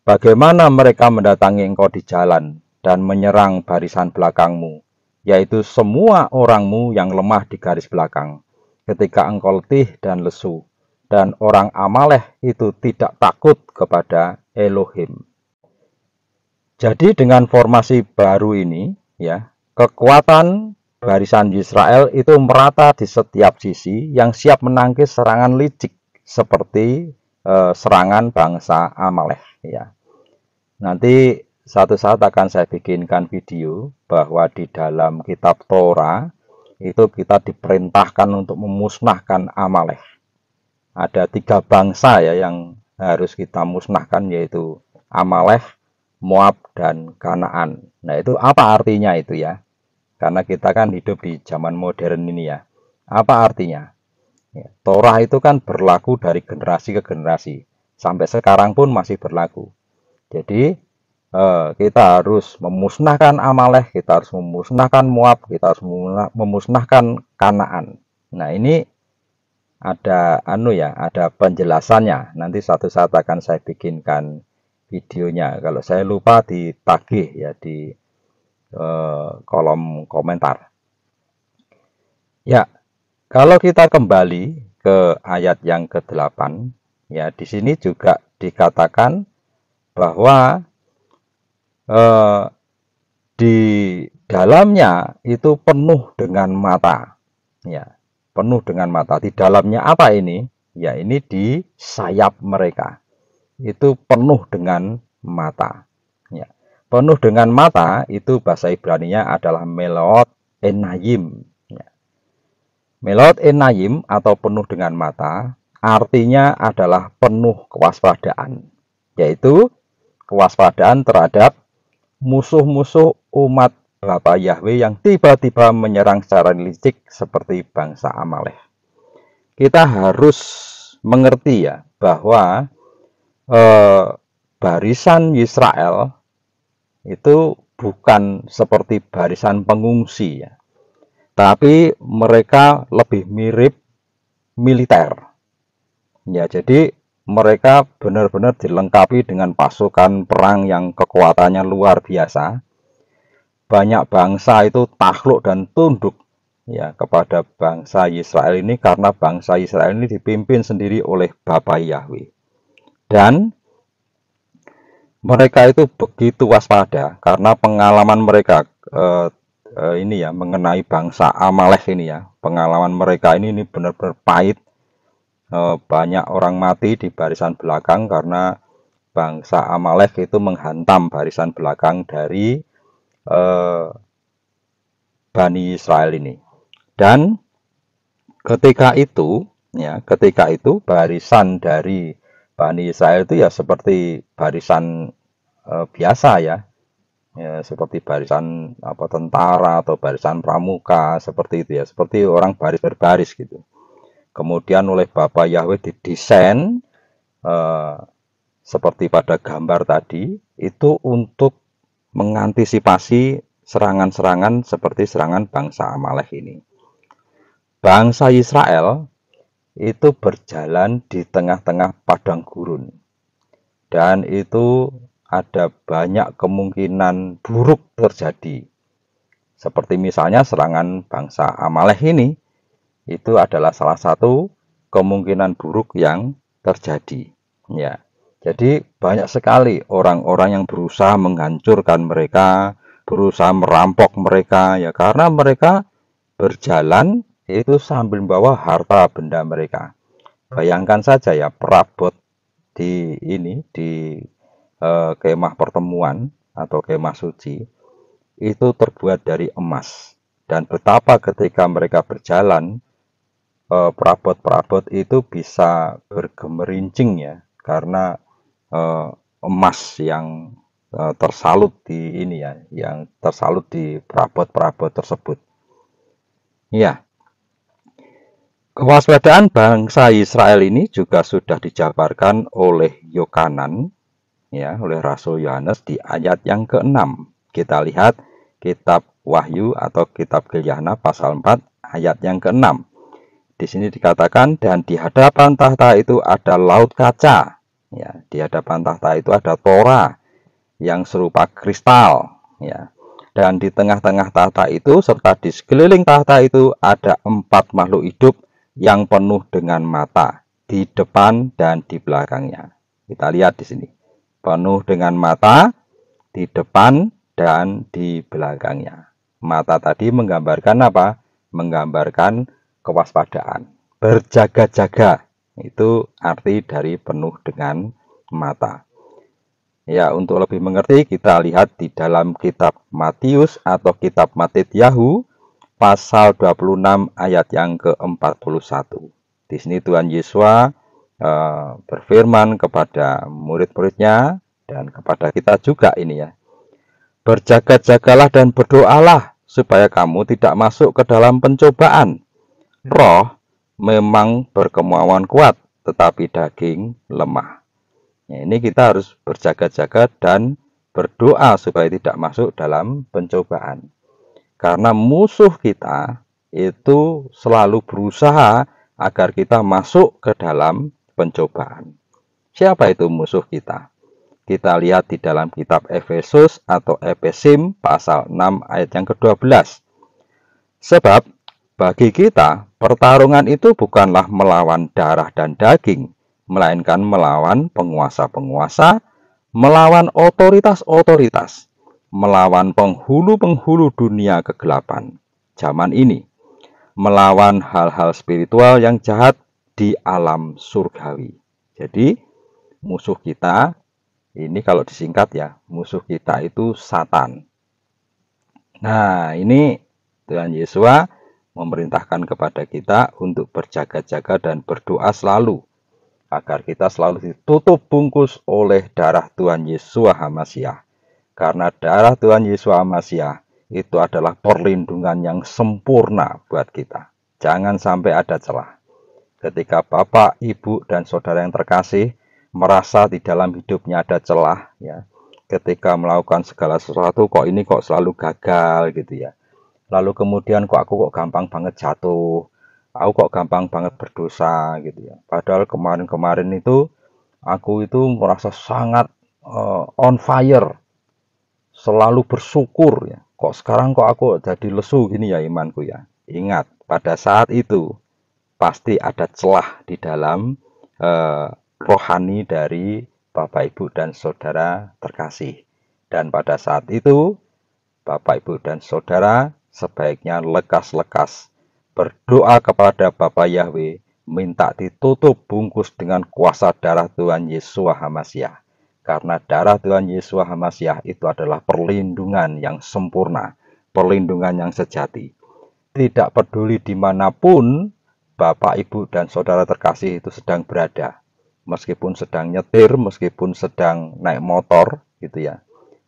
Bagaimana mereka mendatangi engkau di jalan dan menyerang barisan belakangmu, yaitu semua orangmu yang lemah di garis belakang, ketika engkau letih dan lesu, dan orang Amalek itu tidak takut kepada Elohim. Jadi dengan formasi baru ini, ya, kekuatan barisan Israel itu merata di setiap sisi yang siap menangkis serangan licik seperti serangan bangsa Amalek. Ya. Nanti satu saat akan saya bikinkan video bahwa di dalam kitab Torah itu kita diperintahkan untuk memusnahkan Amalek. Ada 3 bangsa ya yang harus kita musnahkan, yaitu Amalek, Moab, dan Kanaan. Nah, itu apa artinya itu ya? Karena kita kan hidup di zaman modern ini ya. Apa artinya? Ya, Torah itu kan berlaku dari generasi ke generasi. Sampai sekarang pun masih berlaku. Jadi kita harus memusnahkan Amalek, kita harus memusnahkan Moab, kita harus memusnahkan Kanaan. Nah, ini ada ada penjelasannya. Nanti satu saat akan saya bikinkan videonya. Kalau saya lupa ditagih ya di kolom komentar. Ya, kalau kita kembali ke ayat yang ke-8, ya di sini juga dikatakan bahwa di dalamnya itu penuh dengan mata. Ya, penuh dengan mata. Di dalamnya apa ini? Ya, ini di sayap mereka. Itu penuh dengan mata. Ya. Penuh dengan mata itu bahasa Ibrani-nya adalah melot enayim. Ya. Melot enayim atau penuh dengan mata artinya adalah penuh kewaspadaan. Yaitu kewaspadaan terhadap musuh-musuh umat Bapa Yahweh yang tiba-tiba menyerang secara licik seperti bangsa Amalek. Kita harus mengerti ya bahwa barisan Israel itu bukan seperti barisan pengungsi ya, tapi mereka lebih mirip militer. Ya, jadi mereka benar-benar dilengkapi dengan pasukan perang yang kekuatannya luar biasa. Banyak bangsa itu takluk dan tunduk ya kepada bangsa Israel ini karena bangsa Israel ini dipimpin sendiri oleh Bapa Yahweh. Dan mereka itu begitu waspada karena pengalaman mereka ini ya mengenai bangsa Amalek ini ya. Pengalaman mereka ini benar-benar pahit. Banyak orang mati di barisan belakang karena bangsa Amalek itu menghantam barisan belakang dari Bani Israel ini. Dan ketika itu barisan dari Bani Israel itu ya seperti barisan biasa ya. Ya, seperti barisan tentara atau barisan pramuka seperti itu ya, seperti orang baris berbaris gitu. Kemudian oleh Bapa Yahweh didesain seperti pada gambar tadi itu untuk mengantisipasi serangan-serangan seperti serangan bangsa Amalek ini. Bangsa Israel itu berjalan di tengah-tengah padang gurun. Dan itu ada banyak kemungkinan buruk terjadi. Seperti misalnya serangan bangsa Amalek ini, itu adalah salah satu kemungkinan buruk yang terjadi. Ya, jadi banyak sekali orang-orang yang berusaha menghancurkan mereka, berusaha merampok mereka, ya karena mereka berjalan itu sambil membawa harta benda mereka. Bayangkan saja ya perabot di kemah pertemuan atau kemah suci itu terbuat dari emas, dan betapa ketika mereka berjalan perabot-perabot itu bisa bergemerincing ya karena emas yang tersalut di yang tersalut di perabot-perabot tersebut. Ya, kewaspadaan bangsa Israel ini juga sudah dijabarkan oleh Yohanan ya, oleh Rasul Yohanes di ayat yang ke-6. Kita lihat kitab Wahyu atau kitab Keluaran pasal 4 ayat yang ke-6. Di sini dikatakan, dan di hadapan tahta itu ada laut kaca. Ya, di hadapan tahta itu ada Torah yang serupa kristal. Ya, dan di tengah-tengah tahta itu serta di sekeliling tahta itu ada 4 makhluk hidup yang penuh dengan mata di depan dan di belakangnya. Kita lihat di sini, penuh dengan mata di depan dan di belakangnya. Mata tadi menggambarkan apa? Menggambarkan kewaspadaan, berjaga-jaga. Itu arti dari penuh dengan mata. Ya, untuk lebih mengerti kita lihat di dalam kitab Matius atau kitab Mattityahu pasal 26 ayat yang ke-41. Di sini Tuhan Yesus berfirman kepada murid-muridnya dan kepada kita juga ini ya. Berjaga-jagalah dan berdoalah supaya kamu tidak masuk ke dalam pencobaan. Roh memang berkemauan kuat, tetapi daging lemah. Nah, ini kita harus berjaga-jaga dan berdoa supaya tidak masuk dalam pencobaan. Karena musuh kita itu selalu berusaha agar kita masuk ke dalam pencobaan. Siapa itu musuh kita? Kita lihat di dalam kitab Efesus atau Efesim pasal 6 ayat yang ke-12. Sebab bagi kita pertarungan itu bukanlah melawan darah dan daging, melainkan melawan penguasa-penguasa, melawan otoritas-otoritas, melawan penghulu-penghulu dunia kegelapan zaman ini, melawan hal-hal spiritual yang jahat di alam surgawi. Jadi musuh kita ini kalau disingkat ya, musuh kita itu Satan. Nah, ini Tuhan Yesus memerintahkan kepada kita untuk berjaga-jaga dan berdoa selalu agar kita selalu ditutup bungkus oleh darah Tuhan Yesus HaMasiah. Karena darah Tuhan Yesus HaMasiah itu adalah perlindungan yang sempurna buat kita. Jangan sampai ada celah. Ketika Bapak, Ibu, dan saudara yang terkasih merasa di dalam hidupnya ada celah, ya, ketika melakukan segala sesuatu kok ini kok selalu gagal gitu ya. Lalu kemudian aku kok gampang banget jatuh, aku kok gampang banget berdosa gitu ya. Padahal kemarin-kemarin itu aku itu merasa sangat on fire, selalu bersyukur ya. Kok sekarang kok aku jadi lesu gini ya imanku ya. Ingat, pada saat itu pasti ada celah di dalam rohani dari Bapak, Ibu, dan saudara terkasih. Dan pada saat itu, Bapak, Ibu, dan saudara sebaiknya lekas-lekas berdoa kepada Bapa Yahweh, minta ditutup bungkus dengan kuasa darah Tuhan Yesua HaMasiah. Karena darah Tuhan Yesua HaMasiah itu adalah perlindungan yang sempurna, perlindungan yang sejati. Tidak peduli dimanapun Bapak, Ibu, dan saudara terkasih itu sedang berada. Meskipun sedang nyetir, meskipun sedang naik motor, gitu ya.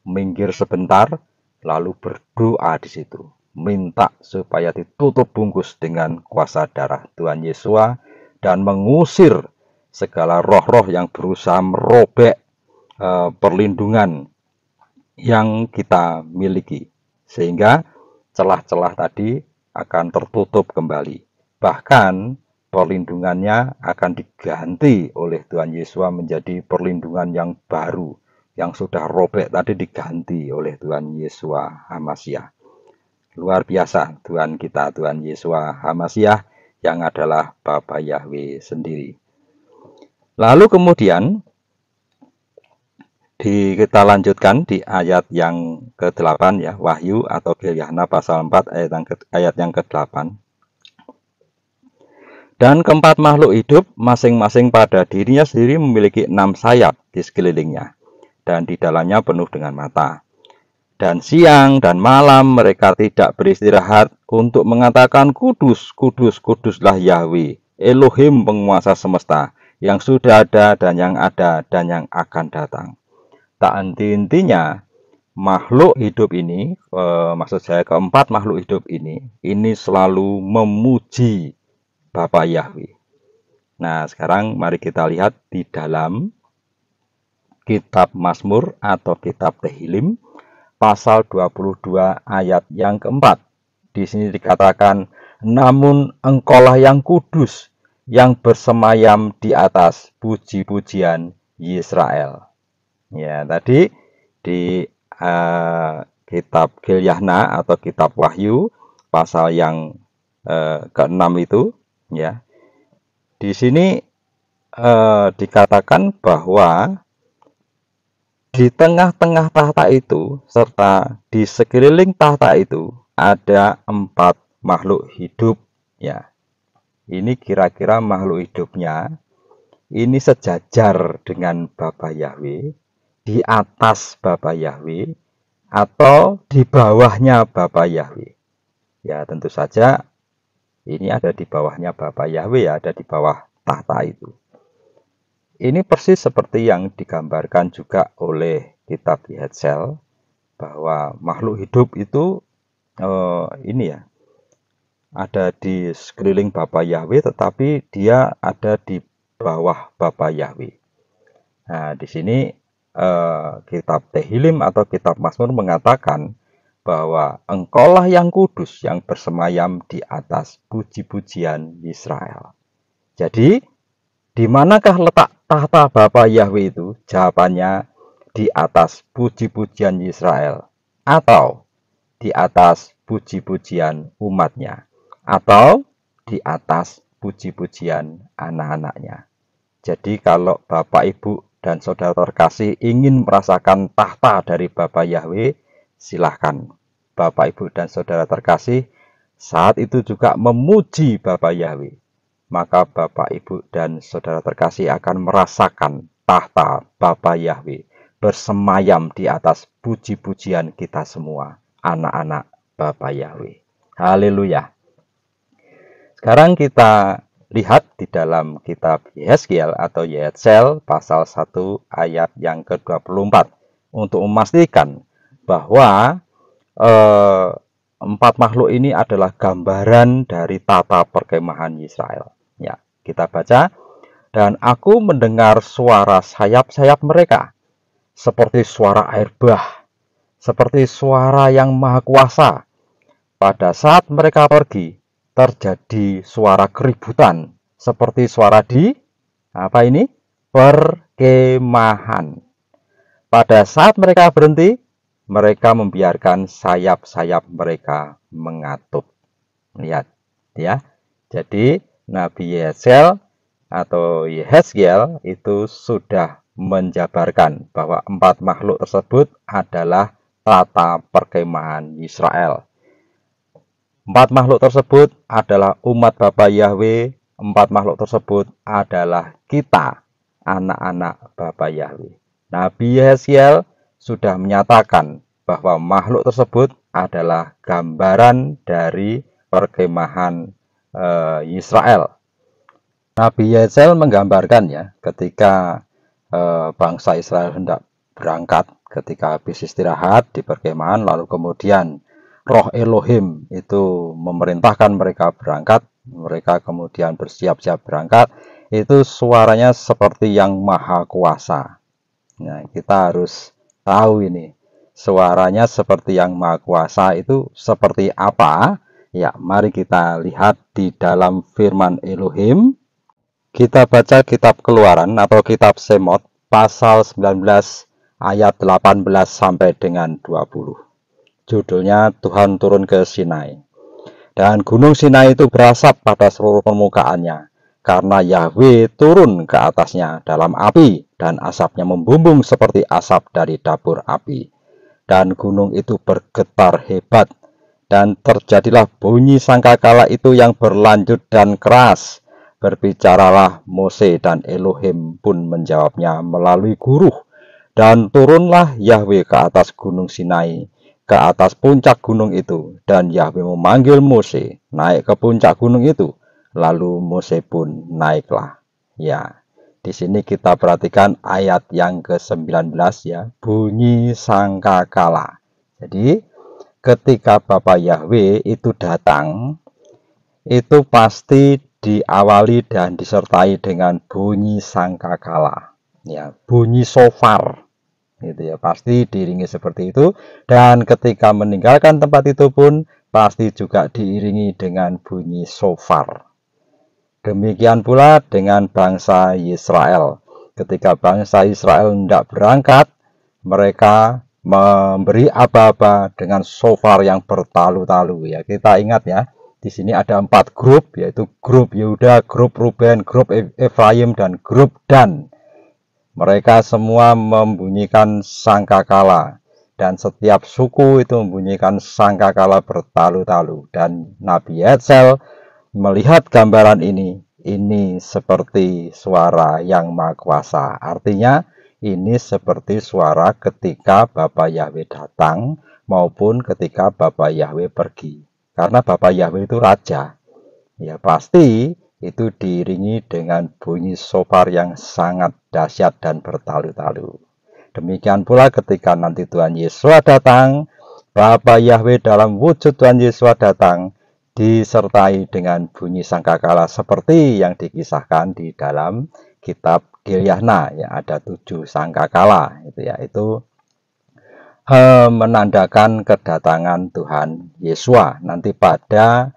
Minggir sebentar, lalu berdoa di situ. Minta supaya ditutup bungkus dengan kuasa darah Tuhan Yesua dan mengusir segala roh-roh yang berusaha merobek perlindungan yang kita miliki. Sehingga celah-celah tadi akan tertutup kembali. Bahkan perlindungannya akan diganti oleh Tuhan Yesus menjadi perlindungan yang baru, yang sudah robek tadi diganti oleh Tuhan Yesus HaMasiah. Luar biasa Tuhan kita, Tuhan Yesus HaMasiah yang adalah Bapa Yahweh sendiri. Lalu kemudian kita lanjutkan di ayat yang ke-8 ya, Wahyu atau Gilyahna pasal 4 ayat yang ke-8. Dan keempat makhluk hidup masing-masing pada dirinya sendiri memiliki 6 sayap di sekelilingnya, dan di dalamnya penuh dengan mata. Dan siang dan malam mereka tidak beristirahat untuk mengatakan kudus, kudus, kuduslah Yahweh, Elohim penguasa semesta, yang sudah ada dan yang akan datang. Tak henti-hentinya makhluk hidup ini, maksud saya keempat makhluk hidup ini selalu memuji Bapa Yahweh. Nah, sekarang mari kita lihat di dalam kitab Mazmur atau kitab Tehillim pasal 22 ayat yang keempat. Di sini dikatakan, namun engkaulah yang kudus, yang bersemayam di atas puji-pujian Yisrael. Ya, tadi di kitab Gilyahna atau kitab Wahyu pasal yang ke-6 itu, ya, di sini dikatakan bahwa di tengah-tengah tahta itu serta di sekeliling tahta itu ada 4 makhluk hidup, ya. Ini kira-kira makhluk hidupnya ini sejajar dengan Bapa Yahweh, di atas Bapa Yahweh, atau di bawahnya Bapa Yahweh. Ya, tentu saja ini ada di bawahnya Bapa Yahweh, ya, ada di bawah tahta itu. Ini persis seperti yang digambarkan juga oleh kitab Yehetzel, bahwa makhluk hidup itu ini ya, ada di sekeliling Bapa Yahweh, tetapi dia ada di bawah Bapa Yahweh. Nah, di sini kitab Tehillim atau kitab Mazmur mengatakan bahwa engkaulah yang kudus, yang bersemayam di atas puji-pujian Israel. Jadi, di manakah letak tahta Bapa Yahweh itu? Jawabannya di atas puji-pujian Israel, atau di atas puji-pujian umatnya, atau di atas puji-pujian anak-anaknya. Jadi kalau Bapak, Ibu, dan saudara terkasih ingin merasakan tahta dari Bapa Yahweh, silahkan Bapak, Ibu, dan saudara terkasih saat itu juga memuji Bapa Yahweh. Maka Bapak, Ibu, dan saudara terkasih akan merasakan tahta Bapa Yahweh bersemayam di atas puji-pujian kita semua, anak-anak Bapa Yahweh. Haleluya. Sekarang kita lihat di dalam kitab Yehezkiel atau Yehetzel pasal 1 ayat yang ke-24 untuk memastikan bahwa eh, empat makhluk ini adalah gambaran dari tata perkemahan Israel. Ya, kita baca, dan aku mendengar suara sayap-sayap mereka, seperti suara air bah, seperti suara yang maha kuasa. Pada saat mereka pergi, terjadi suara keributan, seperti suara di, apa ini? Perkemahan. Pada saat mereka berhenti, mereka membiarkan sayap-sayap mereka mengatup. Lihat, ya. Jadi Nabi Yehezkiel itu sudah menjabarkan bahwa empat makhluk tersebut adalah tata perkemahan Israel. Empat makhluk tersebut adalah umat Bapa Yahweh. Empat makhluk tersebut adalah kita, anak-anak Bapa Yahweh. Nabi Yehezkiel sudah menyatakan bahwa makhluk tersebut adalah gambaran dari perkemahan Israel. Nabi Yehezkiel menggambarkan ya, ketika bangsa Israel hendak berangkat, ketika habis istirahat di perkemahan, lalu kemudian Roh Elohim itu memerintahkan mereka berangkat, mereka kemudian bersiap-siap berangkat, itu suaranya seperti yang maha kuasa. Nah, kita harus tahu ini, suaranya seperti yang maha kuasa itu seperti apa? Ya, mari kita lihat di dalam firman Elohim. Kita baca kitab Keluaran atau kitab Semot pasal 19 ayat 18 sampai dengan 20. Judulnya Tuhan turun ke Sinai. Dan gunung Sinai itu berasap pada seluruh permukaannya, karena Yahweh turun ke atasnya dalam api, dan asapnya membumbung seperti asap dari dapur api. Dan gunung itu bergetar hebat, dan terjadilah bunyi sangkakala itu yang berlanjut dan keras. Berbicaralah Mose, dan Elohim pun menjawabnya melalui guruh. Dan turunlah Yahweh ke atas gunung Sinai, ke atas puncak gunung itu, dan Yahweh memanggil Mose naik ke puncak gunung itu, lalu Mose pun naiklah. Ya, di sini kita perhatikan ayat yang ke-19 ya, bunyi sangkakala. Jadi ketika Bapa Yahweh itu datang, itu pasti diawali dan disertai dengan bunyi sangkakala, ya, bunyi shofar. Gitu ya, pasti diiringi seperti itu, dan ketika meninggalkan tempat itu pun pasti juga diiringi dengan bunyi shofar. Demikian pula dengan bangsa Israel. Ketika bangsa Israel hendak berangkat, mereka memberi aba-aba dengan shofar yang bertalu-talu. Ya, kita ingat ya, di sini ada 4 grup, yaitu grup Yehuda, grup Ruben, grup Efraim, dan grup Dan. Mereka semua membunyikan sangkakala, dan setiap suku itu membunyikan sangkakala bertalu-talu. Dan Nabi Yehezkiel melihat gambaran ini seperti suara yang maha kuasa. Artinya ini seperti suara ketika Bapa Yahweh datang maupun ketika Bapa Yahweh pergi. Karena Bapa Yahweh itu raja. Ya pasti itu diiringi dengan bunyi shofar yang sangat dahsyat dan bertalu-talu. Demikian pula ketika nanti Tuhan Yesus datang, Bapa Yahweh dalam wujud Tuhan Yesus datang, disertai dengan bunyi sangkakala seperti yang dikisahkan di dalam kitab Gilyahna. Ya, ada 7 sangkakala, itu menandakan kedatangan Tuhan Yesus nanti pada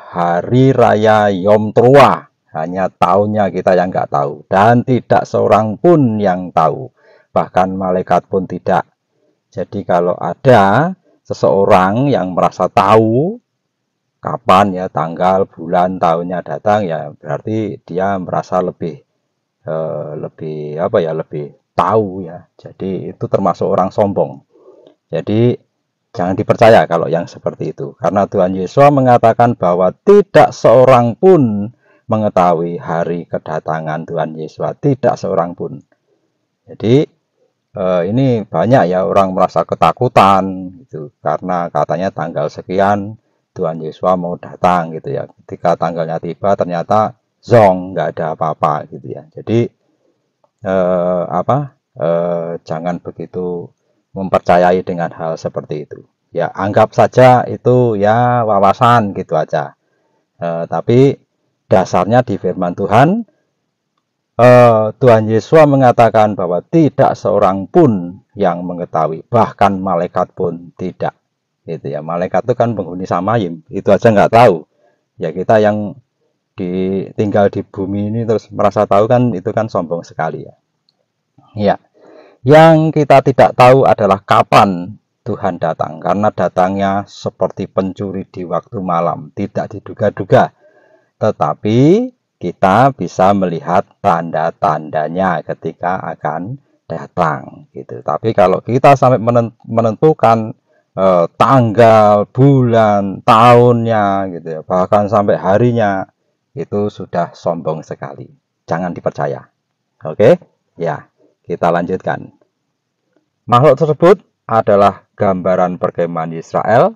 hari raya Yom Teruah. Hanya tahunnya kita yang nggak tahu, dan tidak seorang pun yang tahu, bahkan malaikat pun tidak. Jadi kalau ada seseorang yang merasa tahu kapan ya tanggal, bulan, tahunnya datang, ya berarti dia merasa lebih lebih tahu ya. Jadi itu termasuk orang sombong. Jadi jangan dipercaya kalau yang seperti itu, karena Tuhan Yesus mengatakan bahwa tidak seorang pun mengetahui hari kedatangan Tuhan Yesus, tidak seorang pun. Jadi ini banyak ya orang merasa ketakutan gitu, karena katanya tanggal sekian Tuhan Yesus mau datang gitu ya. Ketika tanggalnya tiba ternyata zong, nggak ada apa-apa gitu ya. Jadi jangan begitu mempercayai dengan hal seperti itu. Ya anggap saja itu ya wawasan gitu aja. Tapi dasarnya di firman Tuhan, Tuhan Yesus mengatakan bahwa tidak seorang pun yang mengetahui, bahkan malaikat pun tidak. Gitu ya, malaikat itu kan penghuni samayim, itu aja nggak tahu. Ya kita yang tinggal di bumi ini terus merasa tahu kan, itu kan sombong sekali ya. Ya, yang kita tidak tahu adalah kapan Tuhan datang, karena datangnya seperti pencuri di waktu malam, tidak diduga-duga. Tetapi kita bisa melihat tanda-tandanya ketika akan datang gitu. Tapi kalau kita sampai menentukan tanggal, bulan, tahunnya gitu ya, bahkan sampai harinya, itu sudah sombong sekali. Jangan dipercaya. Oke? Ya, kita lanjutkan. Makhluk tersebut adalah gambaran perkemahan Israel.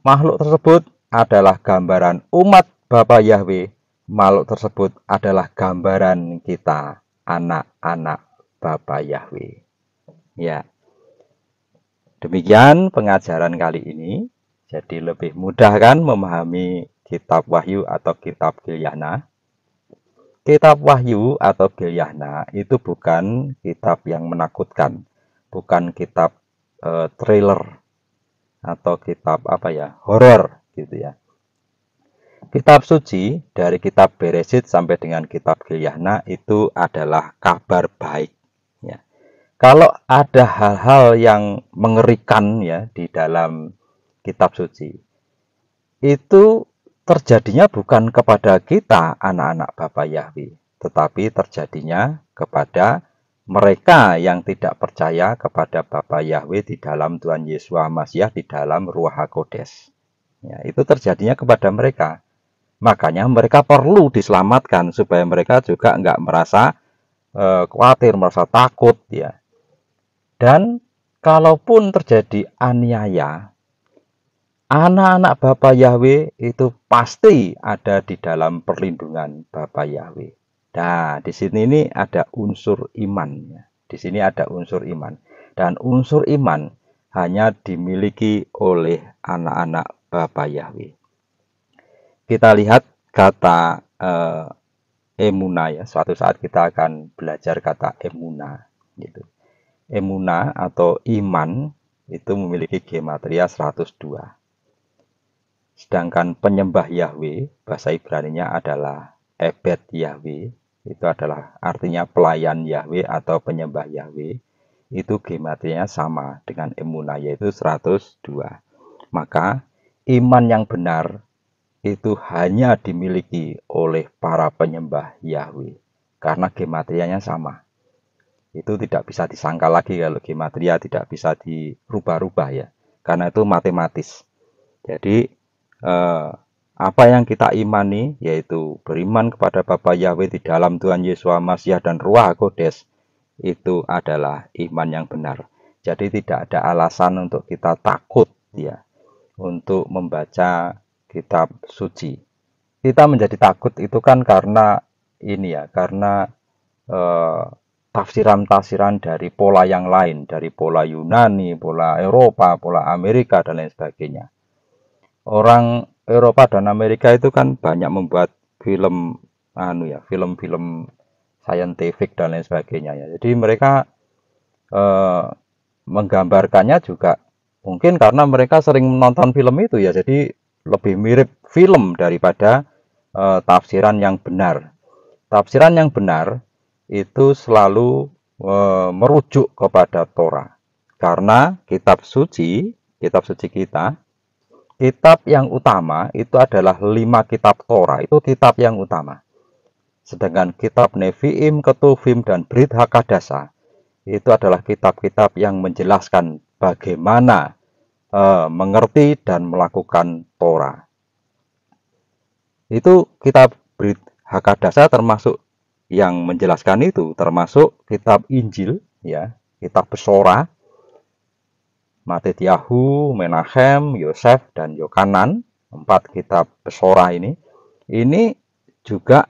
Makhluk tersebut adalah gambaran umat Bapa Yahweh. Makhluk tersebut adalah gambaran kita, anak-anak Bapa Yahweh. Ya, demikian pengajaran kali ini. Jadi lebih mudah kan memahami kitab Wahyu atau kitab Gilyana. Kitab Wahyu atau Gilyana itu bukan kitab yang menakutkan, bukan kitab thriller atau kitab horor gitu ya. Kitab suci dari kitab Beresit sampai dengan kitab Gilyana itu adalah kabar baik ya. Kalau ada hal-hal yang mengerikan ya di dalam kitab suci, itu terjadinya bukan kepada kita anak-anak Bapa Yahweh, tetapi terjadinya kepada mereka yang tidak percaya kepada Bapa Yahweh di dalam Tuhan Yesus Masiah, di dalam Ruach HaKodes. Ya, itu terjadinya kepada mereka. Makanya mereka perlu diselamatkan supaya mereka juga nggak merasa khawatir, merasa takut ya. Dan kalaupun terjadi aniaya, anak-anak Bapa Yahweh itu pasti ada di dalam perlindungan Bapa Yahweh. Nah, di sini ini ada unsur iman ya. Di sini ada unsur iman. Dan unsur iman hanya dimiliki oleh anak-anak Bapa Yahweh. Kita lihat kata emuna ya. Suatu saat kita akan belajar kata emuna gitu. Emuna atau iman itu memiliki gematria 102. Sedangkan penyembah Yahweh, bahasa Ibrani-nya adalah Ebed Yahweh, itu adalah artinya pelayan Yahweh atau penyembah Yahweh. Itu gematrianya sama dengan emuna, yaitu 102. Maka iman yang benar itu hanya dimiliki oleh para penyembah Yahweh, karena gematrianya sama. Itu tidak bisa disangka lagi kalau gematria tidak bisa dirubah-rubah ya, karena itu matematis. Jadi apa yang kita imani, yaitu beriman kepada Bapa Yahweh di dalam Tuhan Yesus Masiah dan Ruach HaKodes, itu adalah iman yang benar. Jadi tidak ada alasan untuk kita takut ya untuk membaca kitab suci. Kita menjadi takut itu kan karena ini ya, karena tafsiran-tafsiran dari pola yang lain, dari pola Yunani, pola Eropa, pola Amerika dan lain sebagainya. Orang Eropa dan Amerika itu kan banyak membuat film film-film scientific dan lain sebagainya ya. Jadi mereka menggambarkannya juga mungkin karena mereka sering menonton film itu ya, jadi lebih mirip film daripada tafsiran yang benar. Tafsiran yang benar itu selalu merujuk kepada Torah. Karena kitab suci kita, kitab yang utama itu adalah 5 kitab Torah, itu kitab yang utama. Sedangkan kitab Nevi'im, Ketuvim, dan Brit Hakadasa itu adalah kitab-kitab yang menjelaskan bagaimana mengerti dan melakukan Torah. Itu kitab Brit Hakadasa termasuk yang menjelaskan itu, termasuk kitab Injil ya, kitab Pesora, Matityahu, Menachem, Yosef, dan Yohanan. 4 kitab Pesora ini juga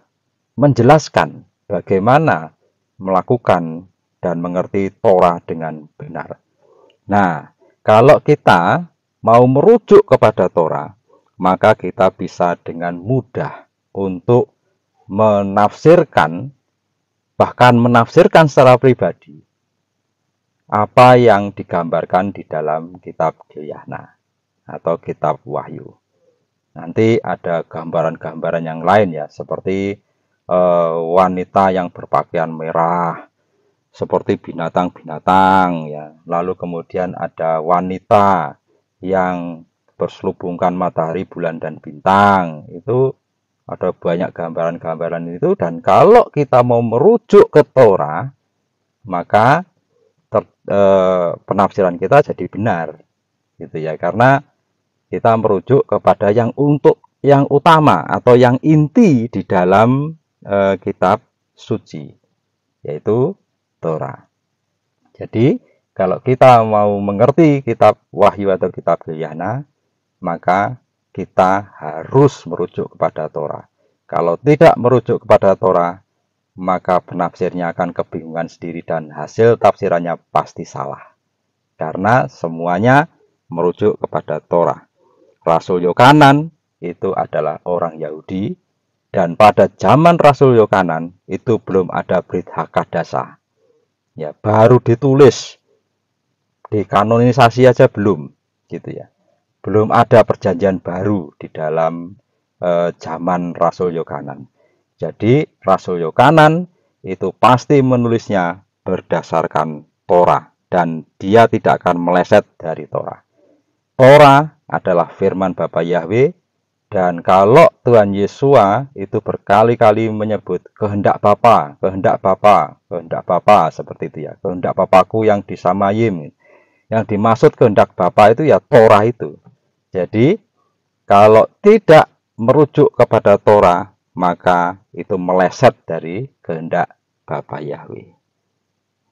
menjelaskan bagaimana melakukan dan mengerti Torah dengan benar. Nah, kalau kita mau merujuk kepada Torah, maka kita bisa dengan mudah untuk menafsirkan, bahkan menafsirkan secara pribadi apa yang digambarkan di dalam kitab Gilyana atau kitab Wahyu. Nanti ada gambaran-gambaran yang lain ya, seperti wanita yang berpakaian merah, seperti binatang-binatang ya. Lalu kemudian ada wanita yang berselubungkan matahari, bulan dan bintang. Itu ada banyak gambaran-gambaran itu, dan kalau kita mau merujuk ke Torah, maka penafsiran kita jadi benar gitu ya, karena kita merujuk kepada yang utama atau yang inti di dalam kitab suci, yaitu Torah. Jadi kalau kita mau mengerti kitab Wahyu atau kitab Gilyana, maka kita harus merujuk kepada Torah. Kalau tidak merujuk kepada Torah, maka penafsirnya akan kebingungan sendiri dan hasil tafsirannya pasti salah. Karena semuanya merujuk kepada Torah. Rasul Yohanan itu adalah orang Yahudi, dan pada zaman Rasul Yohanan itu belum ada Brit Hakadasa. Ya, baru ditulis, dikanonisasi aja belum, gitu ya. Belum ada perjanjian baru di dalam zaman Rasul Yohanan. Jadi Rasul Yohanan itu pasti menulisnya berdasarkan Torah, dan dia tidak akan meleset dari Torah. Torah adalah firman Bapa Yahweh, dan kalau Tuhan Yesua itu berkali-kali menyebut kehendak Bapa, kehendak Bapa, kehendak Bapa, seperti itu ya, kehendak Bapakku yang di Samayim. Yang dimaksud kehendak Bapa itu ya Torah itu. Jadi kalau tidak merujuk kepada Torah, maka itu meleset dari kehendak Bapa Yahweh.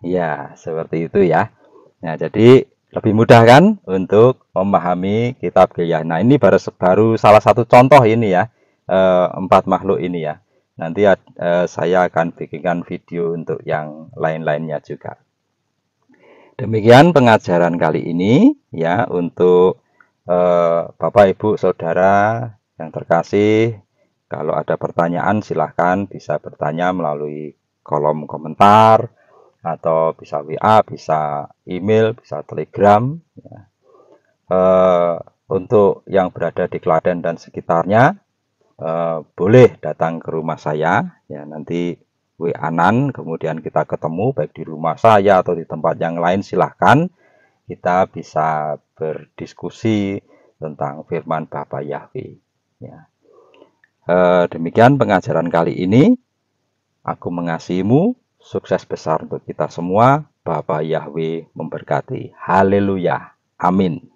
Ya, seperti itu ya. Nah, jadi lebih mudah kan untuk memahami kitab Gilyana. Ini baru salah satu contoh ini ya, 4 makhluk ini ya. Nanti saya akan bikinkan video untuk yang lain-lainnya juga. Demikian pengajaran kali ini ya, untuk Bapak Ibu Saudara yang terkasih. Kalau ada pertanyaan silahkan bisa bertanya melalui kolom komentar, atau bisa WA, bisa email, bisa Telegram ya. Untuk yang berada di Klaten dan sekitarnya, boleh datang ke rumah saya ya, nanti WA-an, kemudian kita ketemu baik di rumah saya atau di tempat yang lain, silahkan. Kita bisa berdiskusi tentang firman Bapa Yahweh ya. Demikian pengajaran kali ini. Aku mengasihimu. Sukses besar untuk kita semua. Bapa Yahweh memberkati. Haleluya. Amin.